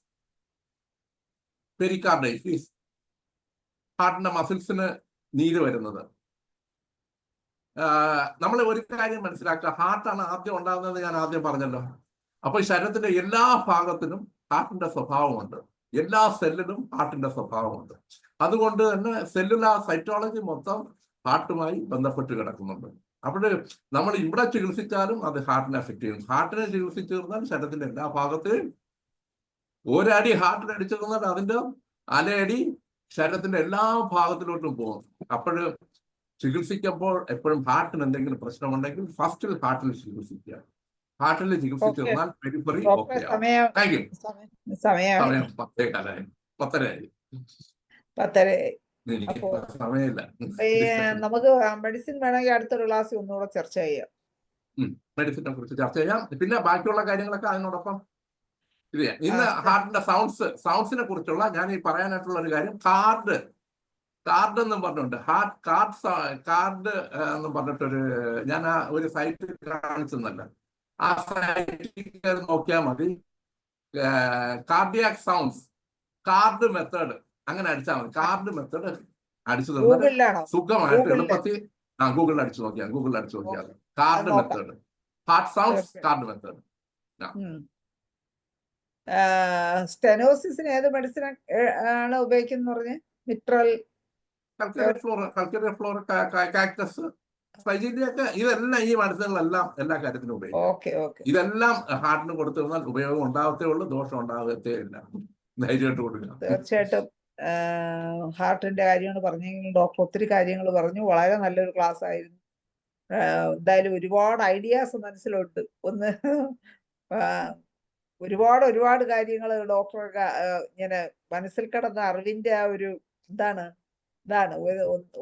Pericarditis ഹാർട്ടിന്റെ മസിൽസിന് നീര് വരുന്നത്. നമ്മൾ ഒരു കാര്യം മനസ്സിലാക്കുക, ഹാർട്ടാണ് ആദ്യം ഉണ്ടാകുന്നത്. ഞാൻ ആദ്യം പറഞ്ഞല്ലോ. അപ്പൊ ശരീരത്തിന്റെ എല്ലാ ഭാഗത്തിനും ഹാർട്ടിന്റെ സ്വഭാവമുണ്ട്. എല്ലാ സെല്ലിനും ഹാർട്ടിന്റെ സ്വഭാവമുണ്ട്. അതുകൊണ്ട് തന്നെ സെല്ലുലാർ സൈറ്റോളജി മൊത്തം ഹാർട്ടുമായി ബന്ധപ്പെട്ട് കിടക്കുന്നുണ്ട്. അപ്പോൾ നമ്മൾ ഇവിടെ ചികിത്സിച്ചാലും അത് ഹാർട്ടിനെ അഫക്ട് ചെയ്യും. ഹാർട്ടിനെ ചികിത്സിച്ചു തീർന്നാൽ ശരീരത്തിന്റെ എല്ലാ ഭാഗത്തെയും ഒരടി ഹാർട്ടിന് അടിച്ചു തീർന്നാൽ അതിന്റെ അലയടി ശരീരത്തിന്റെ എല്ലാ ഭാഗത്തിലോട്ടും പോകും. അപ്പോൾ ചികിത്സിക്കുമ്പോൾ എപ്പോഴും ഹാർട്ടിന് എന്തെങ്കിലും പ്രശ്നമുണ്ടെങ്കിൽ ഫസ്റ്റിൽ ഹാർട്ടിൽ ചികിത്സിക്കുക. ഹാർട്ടിൽ ചികിത്സിച്ചു തീർന്നാൽ പെരിഫറി ഓക്കെ ആവും. Thank you. സമയം 10:15 10:30. അപ്പോ സമയമില്ല. നമുക്ക് മെഡിസിൻ വേണമെങ്കിൽ അടുത്തൊരു ക്ലാസ് ഒന്നുകൂടെ ചർച്ച ചെയ്യാം. മെഡിസിനെ കുറിച്ച് ചർച്ച ചെയ്യാം. പിന്നെ ബാക്കിയുള്ള കാര്യങ്ങളൊക്കെ അതിനോടൊപ്പം ഇത് ഇന്ന് ഹാർട്ടിന്റെ സൗണ്ട്സിനെ കുറിച്ചുള്ള ഞാൻ ഈ പറയാനായിട്ടുള്ള ഒരു കാര്യം, കാർഡ് എന്നും പറഞ്ഞിട്ടുണ്ട്. കാർഡ് എന്ന് പറഞ്ഞിട്ടൊരു ഞാൻ ഒരു സൈറ്റ് കാണിച്ചെന്നല്ല, ആ സൈറ്റിൽ നോക്കിയാൽ മതി. കാർഡിയാക് സൗണ്ട്സ് കാർഡ് മെത്തേഡ് അങ്ങനെ അടിച്ചാൽ മതി. കാർഡ് മെത്തേഡ് അടിച്ചു തന്നാൽ സുഖമായിട്ട് എളുപ്പത്തിൽ ഗൂഗിളിൽ അടിച്ചു നോക്കിയാൽ card method, heart sounds card method. സ്റ്റെനോസിസിന് ഏത് മെഡിസിൻ ആണ് ഉപയോഗിക്കുന്നത് പറഞ്ഞ്? മിട്രൽ, കൽക്കരി ഫ്ലോർ, കാക്ടസ്, സ്പൈജീനിയൊക്കെ, ഇതെല്ലാം ഈ മരുന്നുകളെല്ലാം എല്ലാ കാര്യത്തിനും ഉപയോഗിക്കും. ഇതെല്ലാം ഹാർട്ടിന് കൊടുത്തിരുന്നാൽ ഉപയോഗം ഉണ്ടാകത്തേ ഉള്ളൂ, ദോഷം ഉണ്ടാകത്തേ ഇല്ല. ധൈര്യമായിട്ട് കൊടുക്കുക. തീർച്ചയായിട്ടും ഹാർട്ടിന്റെ കാര്യമാണ് പറഞ്ഞെങ്കിൽ ഡോക്ടർ ഒത്തിരി കാര്യങ്ങൾ പറഞ്ഞു. വളരെ നല്ലൊരു ക്ലാസ് ആയിരുന്നു. എന്തായാലും ഒരുപാട് ഐഡിയാസ് മനസ്സിലുണ്ട്. ഒരുപാട് കാര്യങ്ങൾ ഡോക്ടർ ഇങ്ങനെ മനസ്സിൽ കിടന്ന അറിവിന്റെ ആ ഒരു ഇതാണ്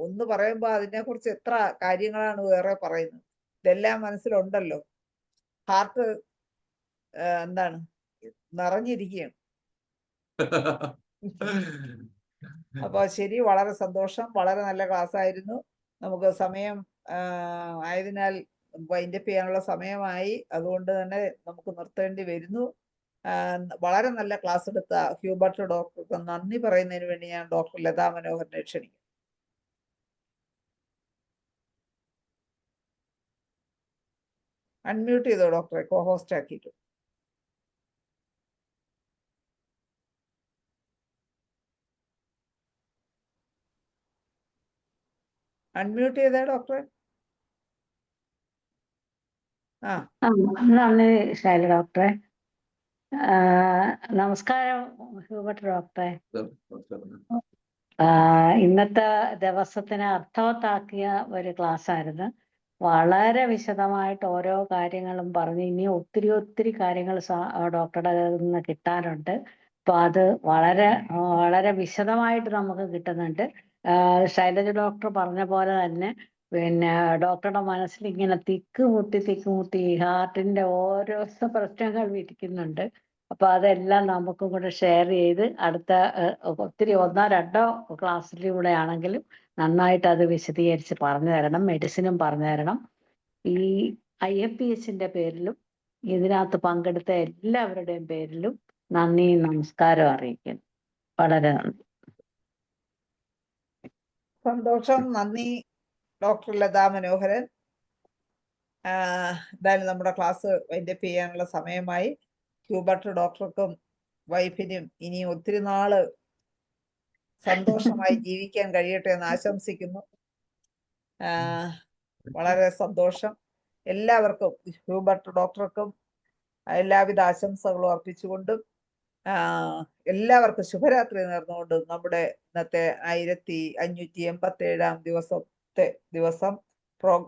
ഒന്ന് പറയുമ്പോ അതിനെ കുറിച്ച് എത്ര കാര്യങ്ങളാണ് വേറെ പറയുന്നത്. ഇതെല്ലാം മനസ്സിലുണ്ടല്ലോ. ഹാർട്ട് നിറഞ്ഞിരിക്കുകയാണ്. അപ്പൊ ശരി, വളരെ സന്തോഷം. വളരെ നല്ല ക്ലാസ് ആയിരുന്നു. നമുക്ക് സമയം ആയതിനാൽ വൈൻഡപ്പ് ചെയ്യാനുള്ള സമയമായി. അതുകൊണ്ട് തന്നെ നമുക്ക് നിർത്തേണ്ടി വരുന്നു. വളരെ നല്ല ക്ലാസ് എടുത്ത ഹ്യൂബർട്ട് ഡോക്ടർക്ക് നന്ദി പറയുന്നതിന് വേണ്ടി ഞാൻ ഡോക്ടർ ലതാ മനോഹരനെ ക്ഷണിക്കും. അൺമ്യൂട്ട് ചെയ്തോ ഡോക്ടറെ, കോ ഹോസ്റ്റ് ആക്കിയിട്ട്. അൺമ്യൂട്ട് ചെയ്തേ ഡോക്ടറെ. ആ നന്ദി ശൈല ഡോക്ടറെ. നമസ്കാരം ഹ്യൂബർട്ട് ഡോക്ടറെ. ഇന്നത്തെ ദിവസത്തിനെ അർത്ഥവത്താക്കിയ ഒരു ക്ലാസ് ആയിരുന്നു. വളരെ വിശദമായിട്ട് ഓരോ കാര്യങ്ങളും പറഞ്ഞ് ഇനി ഒത്തിരി കാര്യങ്ങൾ ഡോക്ടറുടെ നിന്ന് കിട്ടാനുണ്ട്. അപ്പൊ അത് വളരെ വിശദമായിട്ട് നമുക്ക് കിട്ടുന്നുണ്ട്. ശൈലജ ഡോക്ടർ പറഞ്ഞ പോലെ തന്നെ പിന്നെ ഡോക്ടറുടെ മനസ്സിൽ ഇങ്ങനെ തിക്ക് മുട്ടി ഹാർട്ടിന്റെ ഓരോ പ്രശ്നങ്ങൾ ഇരിക്കുന്നുണ്ട്. അപ്പൊ അതെല്ലാം നമുക്കും കൂടെ ഷെയർ ചെയ്ത് അടുത്ത ഒത്തിരി 1-2 ക്ലാസ്സിലൂടെ ആണെങ്കിലും നന്നായിട്ട് അത് വിശദീകരിച്ച് പറഞ്ഞു തരണം. മെഡിസിനും പറഞ്ഞു തരണം. ഈ IFPHന്റെ പേരിലും ഇതിനകത്ത് പങ്കെടുത്ത എല്ലാവരുടെയും പേരിലും നന്ദിയും നമസ്കാരവും അറിയിക്കുന്നു. വളരെ നന്ദി. സന്തോഷം. നന്ദി ഡോക്ടർ ലതാ മനോഹരൻ. എന്തായാലും നമ്മുടെ ക്ലാസ് വൈൻഡപ്പ് ചെയ്യാനുള്ള സമയമായി. ഹ്യൂബർട്ട് ഡോക്ടർക്കും വൈഫിനും ഇനി ഒത്തിരി നാള് സന്തോഷമായി ജീവിക്കാൻ കഴിയട്ടെ എന്ന് ആശംസിക്കുന്നു. വളരെ സന്തോഷം. എല്ലാവർക്കും ഹ്യൂബർട്ട് ഡോക്ടർക്കും എല്ലാവിധ ആശംസകളും അർപ്പിച്ചുകൊണ്ടും എല്ലാവർക്കും ശുഭരാത്രി നേർന്നുകൊണ്ട് നമ്മുടെ ഇന്നത്തെ 1587 ദിവസം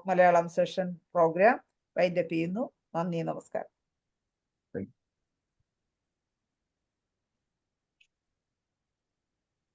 മലയാളം സെഷൻ പ്രോഗ്രാം വൈൻഡപ്പ് ചെയ്യുന്നു. നന്ദി, നമസ്കാരം.